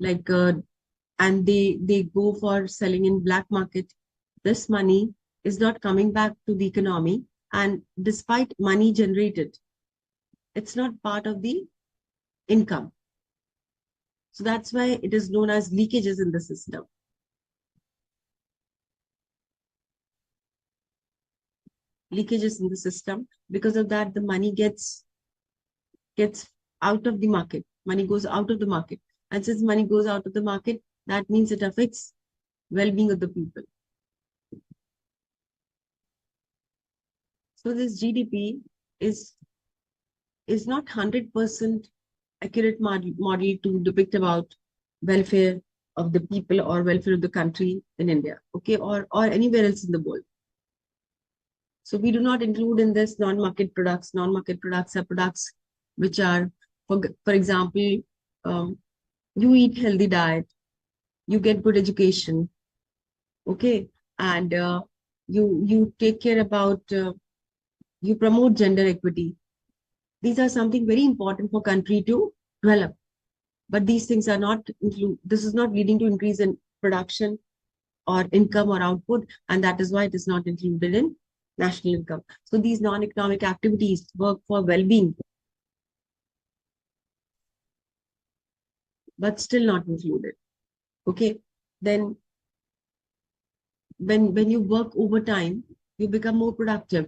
A: like and they go for selling in black market. This money is not coming back to the economy, and despite money generated, it's not part of the income. So that's why it is known as leakages in the system. Leakages in the system. Because of that, the money gets out of the market. Money goes out of the market. And since money goes out of the market, that means it affects well-being of the people. So this GDP is not 100% accurate model to depict about welfare of the people or welfare of the country in India, okay, or anywhere else in the world. So we do not include in this non-market products. Non-market products are products which are, for example, you eat healthy diet, you get good education, okay, and you take care about you promote gender equity. These are something very important for country to develop. But these things are not include. This is not leading to increase in production or income or output, and that is why it is not included in national income. So these non-economic activities work for well-being, but still not included. Okay, then when you work overtime, you become more productive.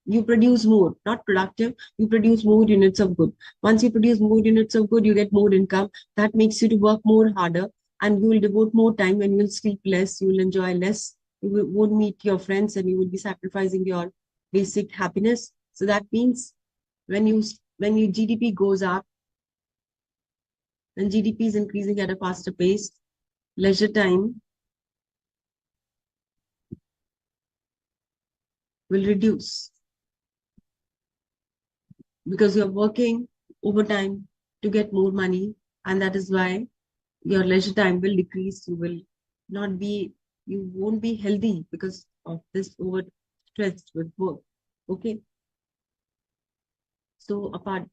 A: You produce more, not productive. You produce more units of good. Once you produce more units of good, you get more income. That makes you to work more harder, and you will devote more time, and you will sleep less. You will enjoy less. Won't meet your friends, and you will be sacrificing your basic happiness. So that means when you when your GDP goes up, when GDP is increasing at a faster pace, leisure time will reduce because you're working overtime to get more money, and that is why your leisure time will decrease. You will not be, you won't be healthy because of this over stress with work. Okay. So apart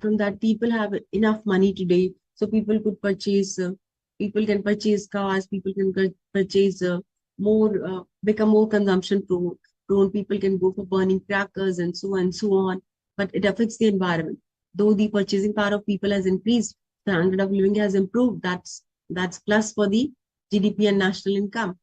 A: from that, people have enough money today, so people could purchase. People can purchase cars. People can purchase more, become more consumption prone. People can go for burning crackers and so on. But it affects the environment. Though the purchasing power of people has increased, the standard of living has improved. That's plus for the GDP and national income.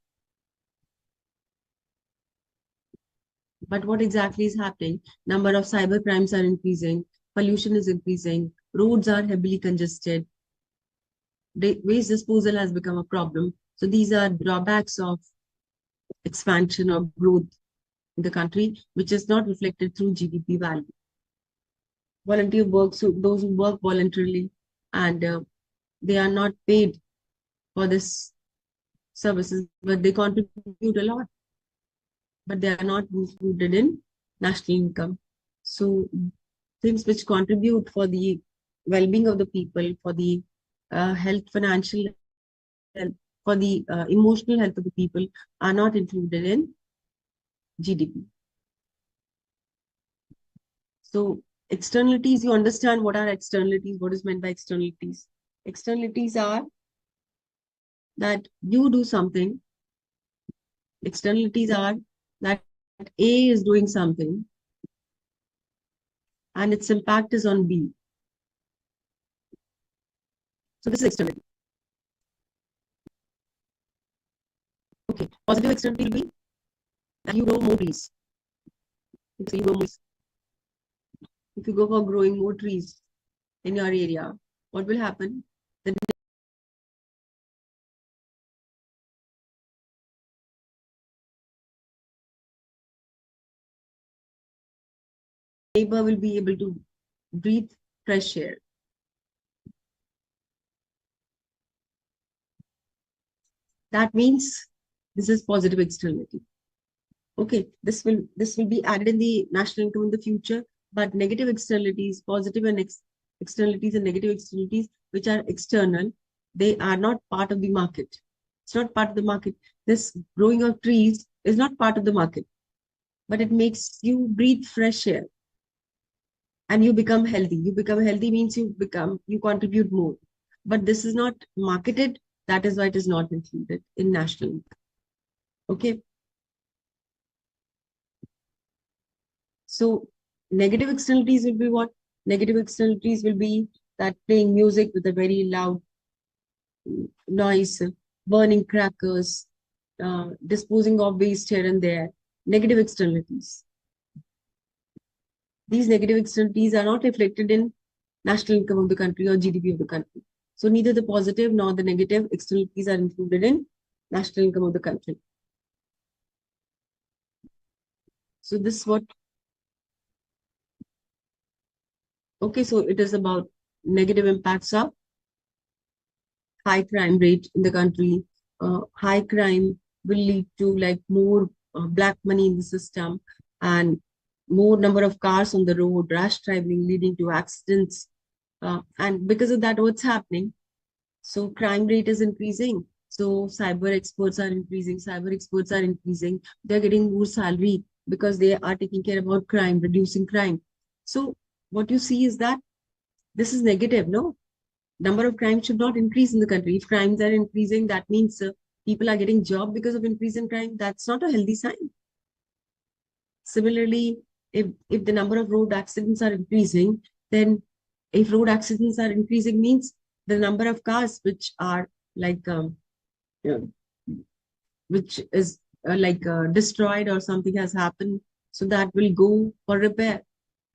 A: But what exactly is happening? Number of cyber crimes are increasing, pollution is increasing, roads are heavily congested, waste disposal has become a problem. So these are drawbacks of expansion or growth in the country, which is not reflected through GDP value. Volunteer work, so those who work voluntarily and they are not paid for this services, but they contribute a lot, but they are not included in national income. So things which contribute for the well-being of the people, for the health, financial health, for the emotional health of the people are not included in GDP. So externalities, you understand what are externalities, what is meant by externalities. Externalities are that you do something. Externalities are that A is doing something and its impact is on B. So this is externality. Okay, positive externality will be that you grow more trees. So you grow more. If you go for growing more trees in your area, what will happen? The neighbor will be able to breathe fresh air. That means this is positive externality. Okay, this will be added in the national income in the future, but negative externalities, positive and externalities and negative externalities, which are external, they are not part of the market. It's not part of the market. This growing of trees is not part of the market, but it makes you breathe fresh air and you become healthy. You become healthy means you contribute more. But this is not marketed. That is why it is not included in national income. Okay. So negative externalities will be what? Negative externalities will be that playing music with a very loud noise, burning crackers, disposing of waste here and there. Negative externalities. These negative externalities are not reflected in national income of the country or GDP of the country. So neither the positive nor the negative externalities are included in national income of the country. So this is what, okay, so it is about negative impacts of high crime rate in the country. High crime will lead to like more black money in the system and more number of cars on the road, rash driving leading to accidents. And because of that, what's happening? So crime rate is increasing. So cyber experts are increasing, they're getting more salary because they are taking care about crime, reducing crime. So what you see is that this is negative, no? Number of crimes should not increase in the country. If crimes are increasing, that means people are getting job because of increase in crime. That's not a healthy sign. Similarly, if the number of road accidents are increasing, then if road accidents are increasing means the number of cars which are like you know, which is destroyed or something has happened, so that will go for repair.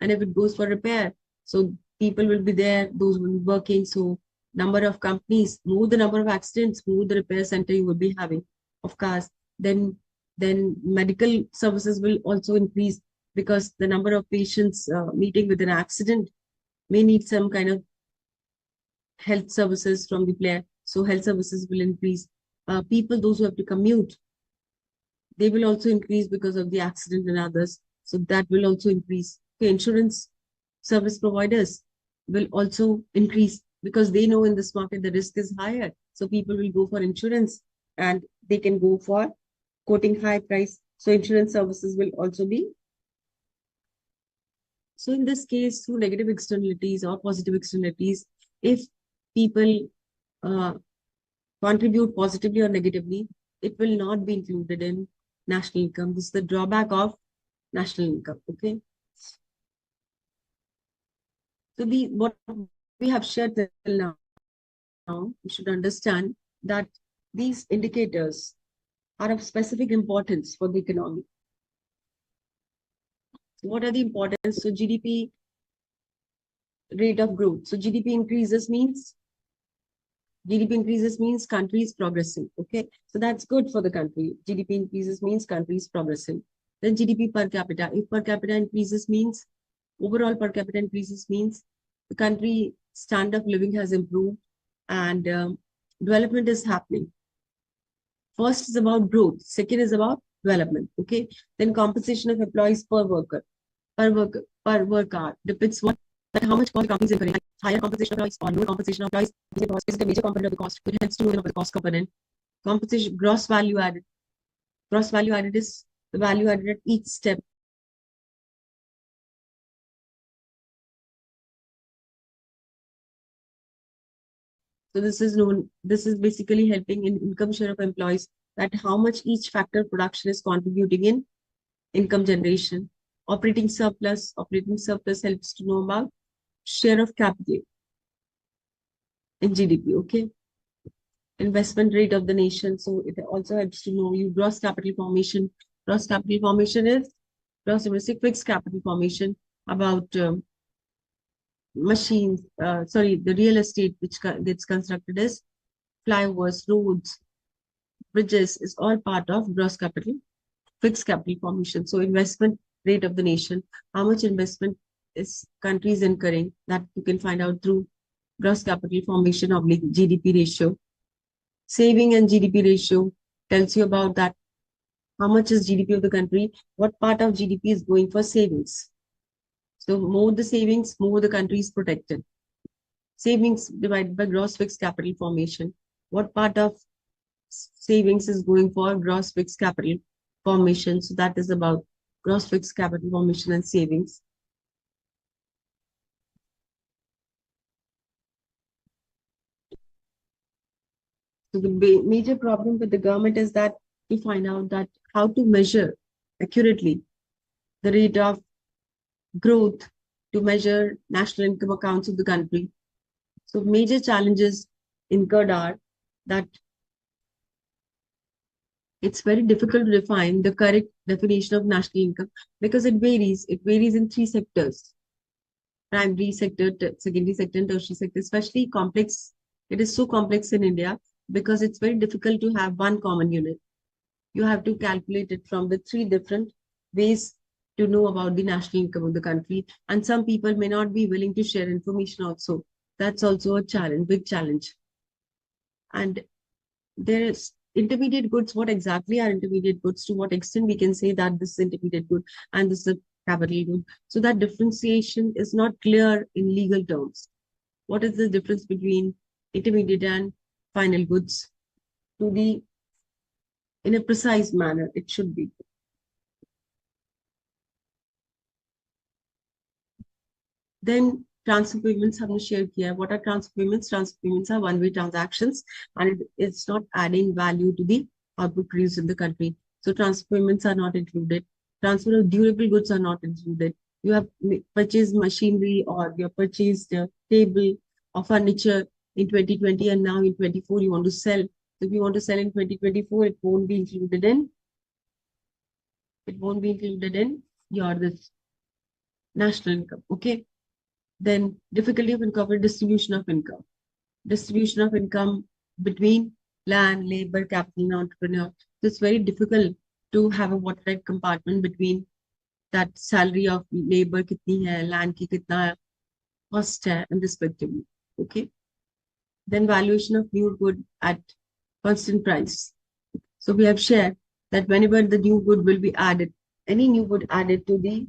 A: And if it goes for repair, so people will be there, those will be working. So number of companies, more the number of accidents, more the repair center you will be having of cars. Then medical services will also increase because the number of patients meeting with an accident may need some kind of health services from the player. So health services will increase. People, those who have to commute, they will also increase because of the accident and others. So that will also increase. The insurance service providers will also increase because they know in this market the risk is higher. So people will go for insurance and they can go for quoting high price. So insurance services will also be. So in this case, through negative externalities or positive externalities, if people uh, contribute positively or negatively, it will not be included in national income. This is the drawback of national income. Okay. So what we have shared till now, you should understand that these indicators are of specific importance for the economy. So what are the importance? So GDP rate of growth. So GDP increases means country is progressing. Okay, so that's good for the country. GDP increases means country is progressing. Then GDP per capita. If per capita increases means overall per capita increases means the country standard of living has improved and development is happening. First is about growth. Second is about development. Okay. Then compensation of employees per worker, per work hour depicts what that how much cost the company is incurring. Like higher compensation of employees or lower compensation of employees is a major component of the cost. It helps to know the cost component. Compensation, gross value added. Gross value added is the value added at each step. So this is basically helping in income share of employees, that how much each factor production is contributing in income generation. Operating surplus helps to know about share of capital in GDP. Okay. Investment rate of the nation. So it also helps to know you gross capital formation. Gross capital formation is gross domestic fixed capital formation about machines, the real estate which gets constructed is flyovers, roads, bridges is all part of gross capital, fixed capital formation. So investment rate of the nation, how much investment is countries incurring, that you can find out through gross capital formation oblique GDP ratio. Saving and GDP ratio tells you about that how much is GDP of the country, what part of GDP is going for savings. So more the savings, more the country is protected. Savings divided by gross fixed capital formation. What part of savings is going for gross fixed capital formation? So that is about gross fixed capital formation and savings. So the major problem with the government is that to find out that how to measure accurately the rate of growth, to measure national income accounts of the country. So major challenges incurred are that it's very difficult to define the correct definition of national income because it varies. It varies in three sectors: primary sector, secondary sector, and tertiary sector. Especially complex. It is so complex in India because it's very difficult to have one common unit. You have to calculate it from the three different ways to know about the national income of the country. And some people may not be willing to share information also. That's also a challenge, big challenge. And there is intermediate goods. What exactly are intermediate goods? To what extent we can say that this is intermediate good and this is a capital good? So that differentiation is not clear in legal terms. What is the difference between intermediate and final goods? to the, in a precise manner, it should be. Then transfer payments हमने share किया. What are transfer payments? Transfer payments are one-way transactions, and it's not adding value to the output produced in the country. So transfer payments are not included. Transfer of durable goods are not included. You have purchased machinery or you have purchased a table or furniture in 2020, and now in 24 you want to sell. So if you want to sell in 2024, it won't be included in your this national income. Okay. Then difficulty of incorporating distribution of income. Distribution of income between land, labor, capital, and entrepreneur. So it's very difficult to have a watertight compartment between that salary of labor kitni hai, land ki kitna cost hai, and respectively. Okay. Then valuation of new good at constant price. So we have shared that whenever the new good will be added, any new good added to the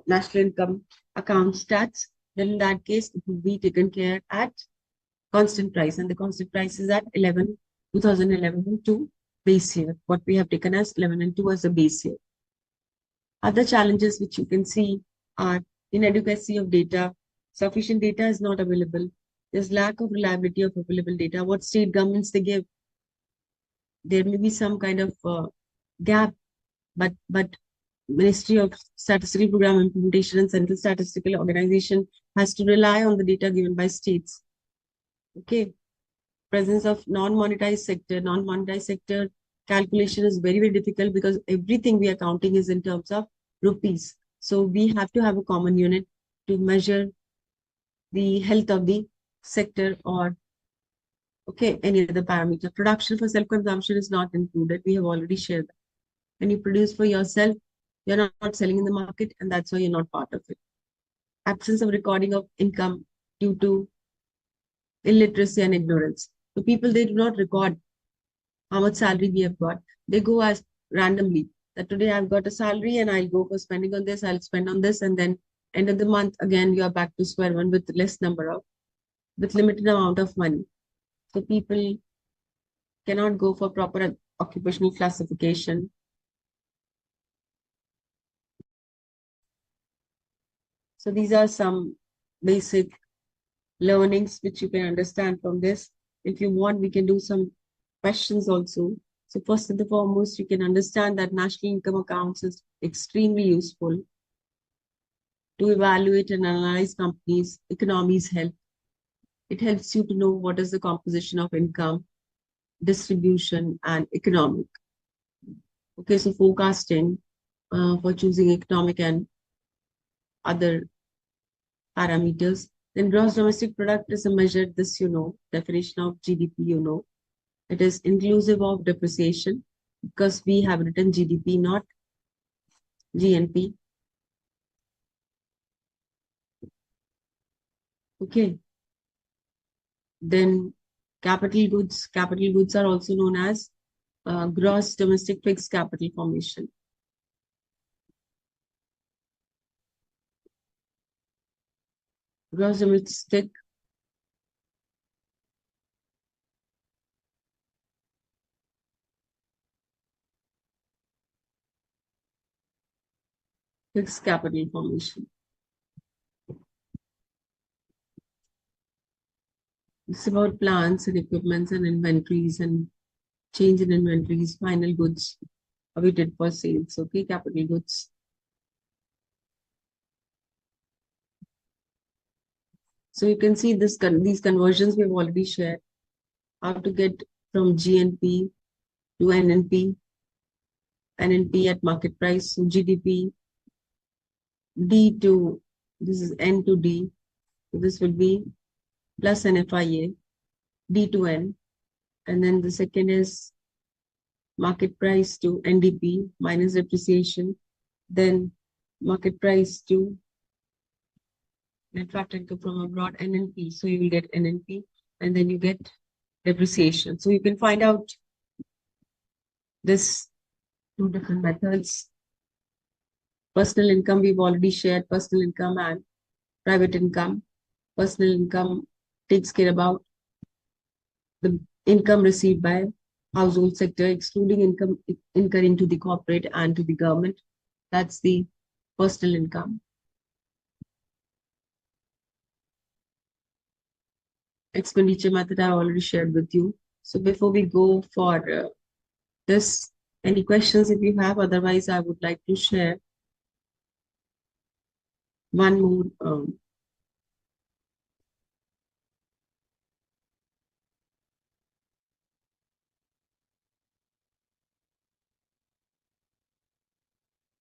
A: national income account stats, then in that case it will be taken care at constant price, and the constant price is at 2011 and 2 base year. What we have taken as 11 and 2 as a base year. Other challenges which you can see are inadequacy of data. Sufficient data is not available. There's lack of reliability of available data. What state governments they give, there may be some kind of gap, but Ministry of Statistical Program Implementation and Central Statistical Organization has to rely on the data given by states. Okay. Presence of non-monetized sector. Non-monetized sector calculation is very, very difficult because everything we are counting is in terms of rupees. So we have to have a common unit to measure the health of the sector or any other parameter. Production for self-consumption is not included. We have already shared that. When you produce for yourself, you're not selling in the market, and that's why you're not part of it. Absence of recording of income due to illiteracy and ignorance. So people, they do not record how much salary we have got. They go as randomly that today I've got a salary and I'll go for spending on this, I'll spend on this, and then end of the month, again, you are back to square one with with limited amount of money. So people cannot go for proper occupational classification. So these are some basic learnings which you can understand from this. If you want, we can do some questions also. So first and foremost, you can understand that national income accounts is extremely useful to evaluate and analyze companies' economy's health. It helps you to know what is the composition of income, distribution, and economic. Okay, so forecasting for choosing economic and other parameters. Then gross domestic product is a measure, this you know, definition of GDP you know. It is inclusive of depreciation because we have written GDP, not GNP. Okay. Then capital goods. Capital goods are also known as gross domestic fixed capital formation. Gross domestic fixed capital formation. It's about plants and equipments and inventories and change in inventories, final goods awaited for sales. Okay, capital goods. So you can see these conversions we've already shared. How to get from GNP to NNP, NNP at market price, so GDP, D to, this is N to D, so this will be plus NFIA, D to N, and then the second is market price to NDP minus depreciation, then market price to net factor income from abroad, NNP, so you will get NNP, and then you get depreciation. So you can find out this two different methods. Personal income, we've already shared personal income and private income. Personal income takes care about the income received by household sector, excluding income incurring to the corporate and to the government. That's the personal income. Expenditure method I already shared with you. So before we go for this, any questions if you have? Otherwise, I would like to share one more.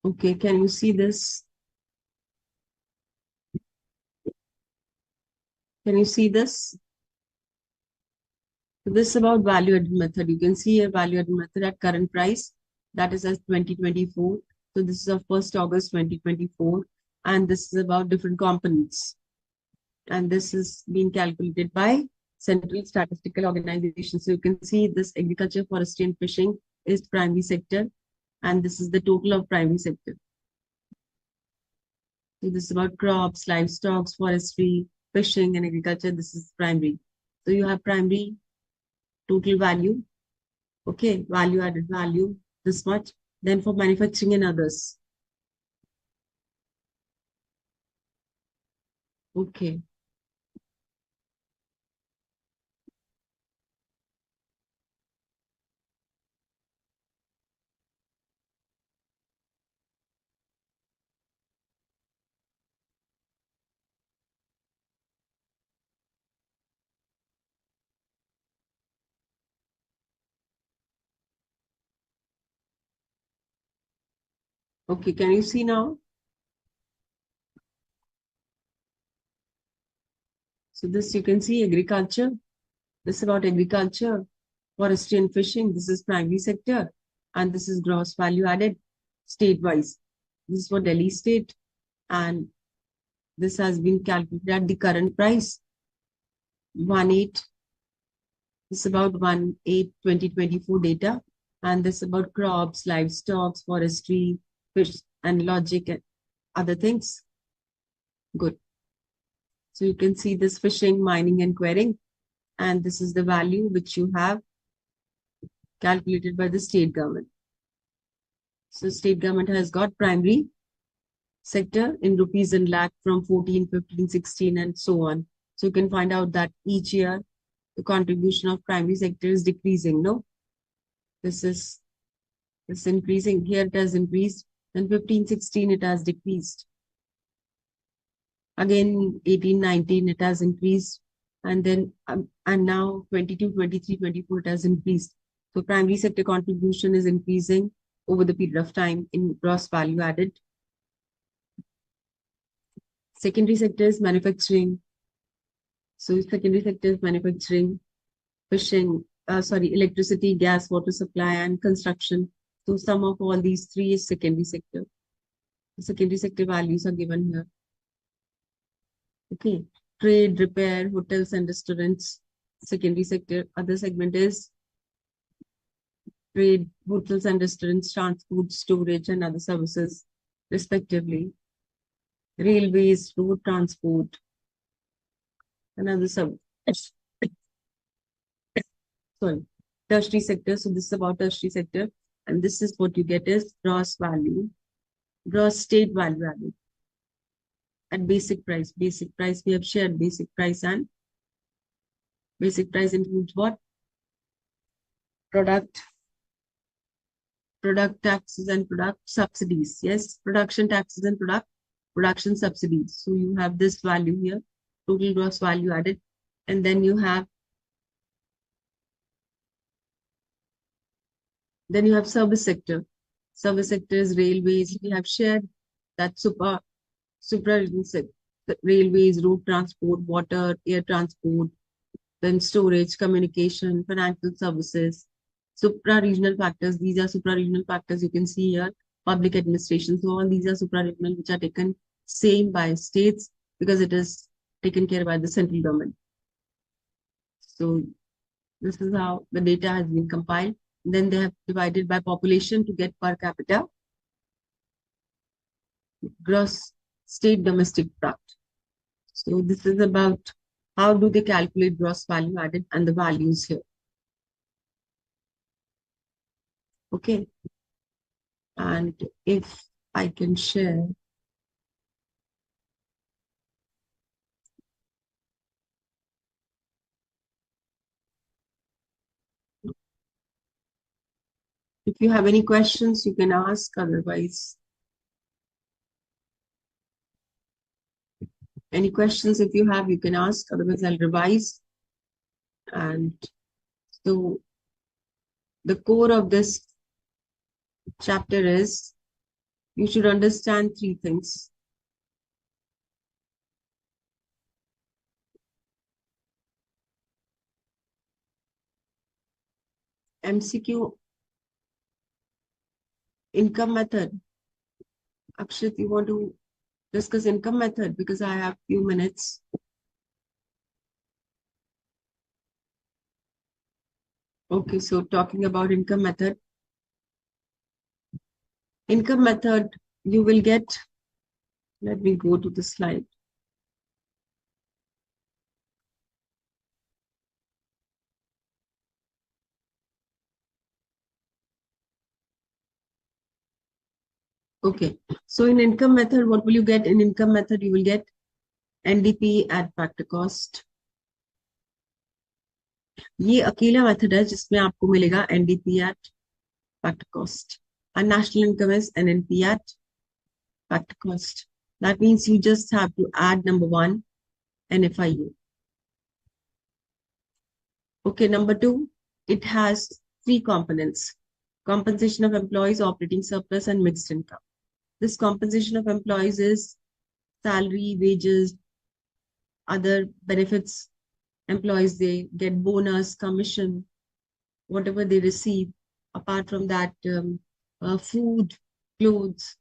A: Okay, can you see this? Can you see this? So this is about value added method. You can see a value added method at current price. That is as 2024. So this is of 1st August 2024. And this is about different components. And this is being calculated by Central Statistical Organization. So you can see this agriculture, forestry and fishing is primary sector. And this is the total of primary sector. So this is about crops, livestock, forestry, fishing and agriculture. This is primary. So you have primary total value. Okay, value added value, this much. Then for manufacturing and others. Okay. Okay, can you see now? So this you can see agriculture. This is about agriculture, forestry and fishing. This is primary sector. And this is gross value added state-wise. This is for Delhi state. And this has been calculated at the current price. 1/8. This is about 1/8 2024 data. And this is about crops, livestock, forestry, fish and logic and other things. Good. So you can see this fishing, mining and quarrying. And this is the value which you have calculated by the state government. So state government has got primary sector in rupees and lakh from 14, 15, 16 and so on. So you can find out that each year the contribution of primary sector is decreasing. No, this is increasing. Here it has increased. Then 15, 16 it has decreased. Again 18, 19 it has increased. And then and now 22, 23, 24 it has increased. So primary sector contribution is increasing over the period of time in gross value added. Secondary sector is manufacturing. So secondary sector is manufacturing, fishing, electricity, gas, water supply, and construction. So sum of all these three is secondary sector. The secondary sector values are given here. Okay. Trade, repair, hotels and restaurants, secondary sector. Other segment is trade, hotels and restaurants, transport, storage, and other services, respectively. Railways, road transport, and other services. Sorry, tertiary sector. So this is about tertiary sector. And this is what you get is gross value, gross state value added at basic price. Basic price, we have shared basic price, and basic price includes what? Product taxes and product subsidies. Yes, production taxes and production subsidies. So you have this value here, total gross value added. And then you have service sector. Service sector is railways. We have shared that supra railways, road transport, water, air transport, then storage, communication, financial services, supra-regional factors. These are supra-regional factors you can see here, public administration. So all these are supra-regional which are taken same by states because it is taken care by the central government. So this is how the data has been compiled. Then they have divided by population to get per capita gross state domestic product. So this is about how do they calculate gross value added and the values here. Okay. And if I can share, if you have any questions, you can ask. Otherwise, any questions if you have, you can ask. Otherwise, I'll revise. And so the core of this chapter is you should understand three things. MCQ income method. Akshat, you want to discuss income method because I have few minutes. Okay, so talking about income method. Income method, you will get, let me go to the slide. Okay, so in income method, what will you get? In income method, you will get NDP at factor cost. ये अकेला method है जिसमें आपको मिलेगा NDP at factor cost. And national income is NNP at factor cost. That means you just have to add number one, NFIU. Okay, number two, it has three components: compensation of employees, operating surplus, and mixed income. This compensation of employees is salary, wages, other benefits. Employees, they get bonus, commission, whatever they receive. Apart from that, food, clothes,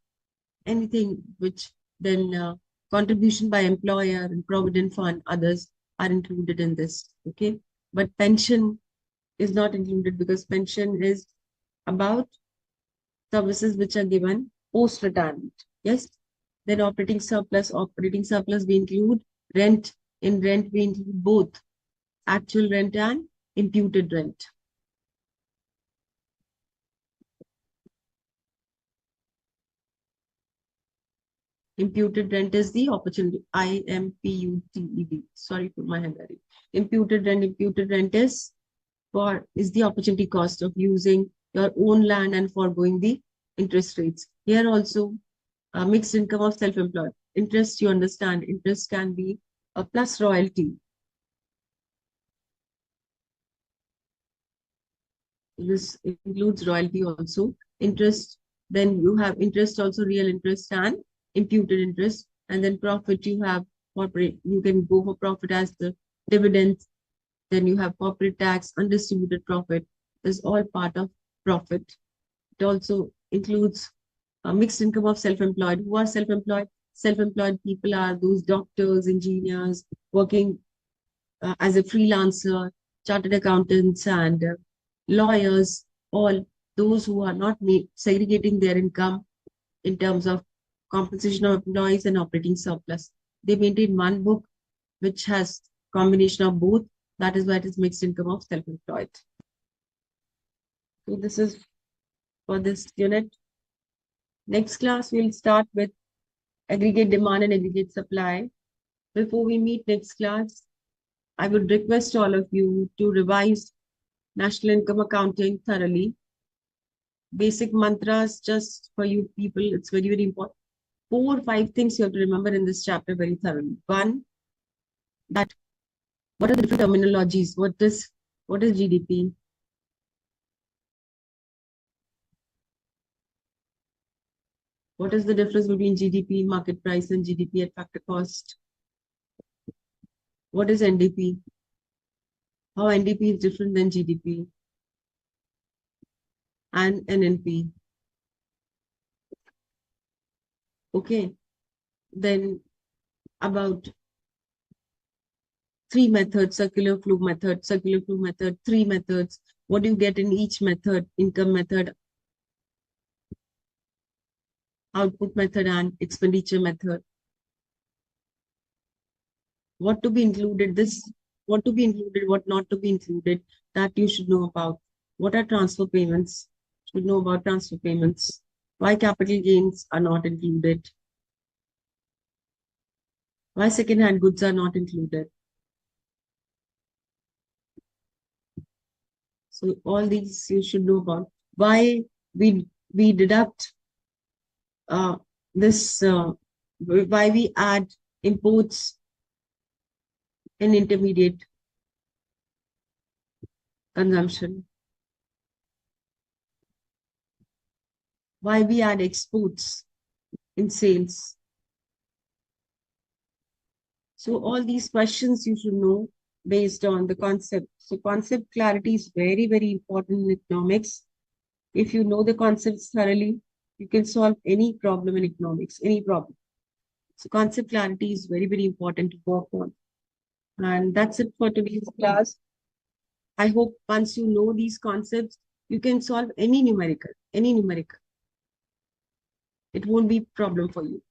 A: anything which then contribution by employer and provident fund, others are included in this. Okay, but pension is not included because pension is about services which are given post retirement. Yes. Then operating surplus we include rent. In rent we include both actual rent and imputed rent. Imputed rent is the opportunity, IMPUTED. Sorry for my handwriting. Imputed rent is the opportunity cost of using your own land and foregoing the interest rates. Here also, mixed income of self-employed. Interest, you understand, interest can be a plus royalty. This includes royalty also. Interest, then you have interest also, real interest and imputed interest. And then profit, you have corporate, you can go for profit as the dividends. Then you have corporate tax, undistributed profit. This is all part of profit. It also includes a mixed income of self-employed. Who are self-employed? Self-employed people are those doctors, engineers, working as a freelancer, chartered accountants, and lawyers, all those who are not segregating their income in terms of compensation of employees and operating surplus. They maintain one book which has combination of both. That is why it is mixed income of self-employed. So this is for this unit. Next class, we'll start with aggregate demand and aggregate supply. Before we meet next class, I would request all of you to revise national income accounting thoroughly. Basic mantras just for you people, it's very, very important. 4 or 5 things you have to remember in this chapter very thoroughly. One, that what are the different terminologies? What is GDP? What is the difference between GDP, market price, and GDP at factor cost? What is NDP? How NDP is different than GDP and NNP? Okay. Then about 3 methods, circular flow method, 3 methods. What do you get in each method? Income method, output method, and expenditure method. What to be included, what to be included, what not to be included, that you should know about. What are transfer payments? Should know about transfer payments. Why capital gains are not included. Why second-hand goods are not included. So all these you should know about. Why we deduct this, why we add imports in intermediate consumption. Why we add exports in sales. So all these questions you should know based on the concept. So concept clarity is very, very important in economics. If you know the concepts thoroughly, you can solve any problem in economics, any problem. So concept clarity is very, very important to work on. And that's it for today's class. I hope once you know these concepts, you can solve any numerical, any numerical. It won't be a problem for you.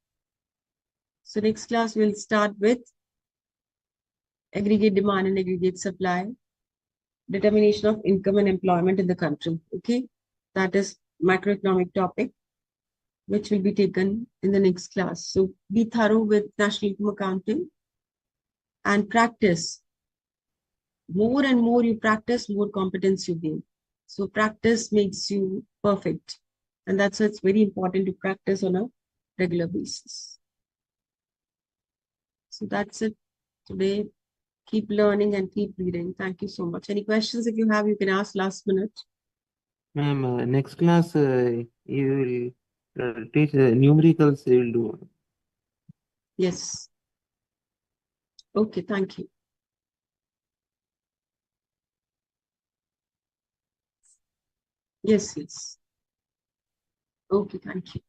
A: So next class, we'll start with aggregate demand and aggregate supply, determination of income and employment in the country. Okay, that is macroeconomic topic, which will be taken in the next class. So be thorough with national income accounting and practice. More and more you practice, more competence you gain. So practice makes you perfect. And that's why it's very important to practice on a regular basis. So that's it today. Keep learning and keep reading. Thank you so much. Any questions if you have, you can ask last minute.
B: Ma'am, next class you will teach numericals. You will do.
A: Yes. Okay, thank you. Yes, yes. Okay, thank you.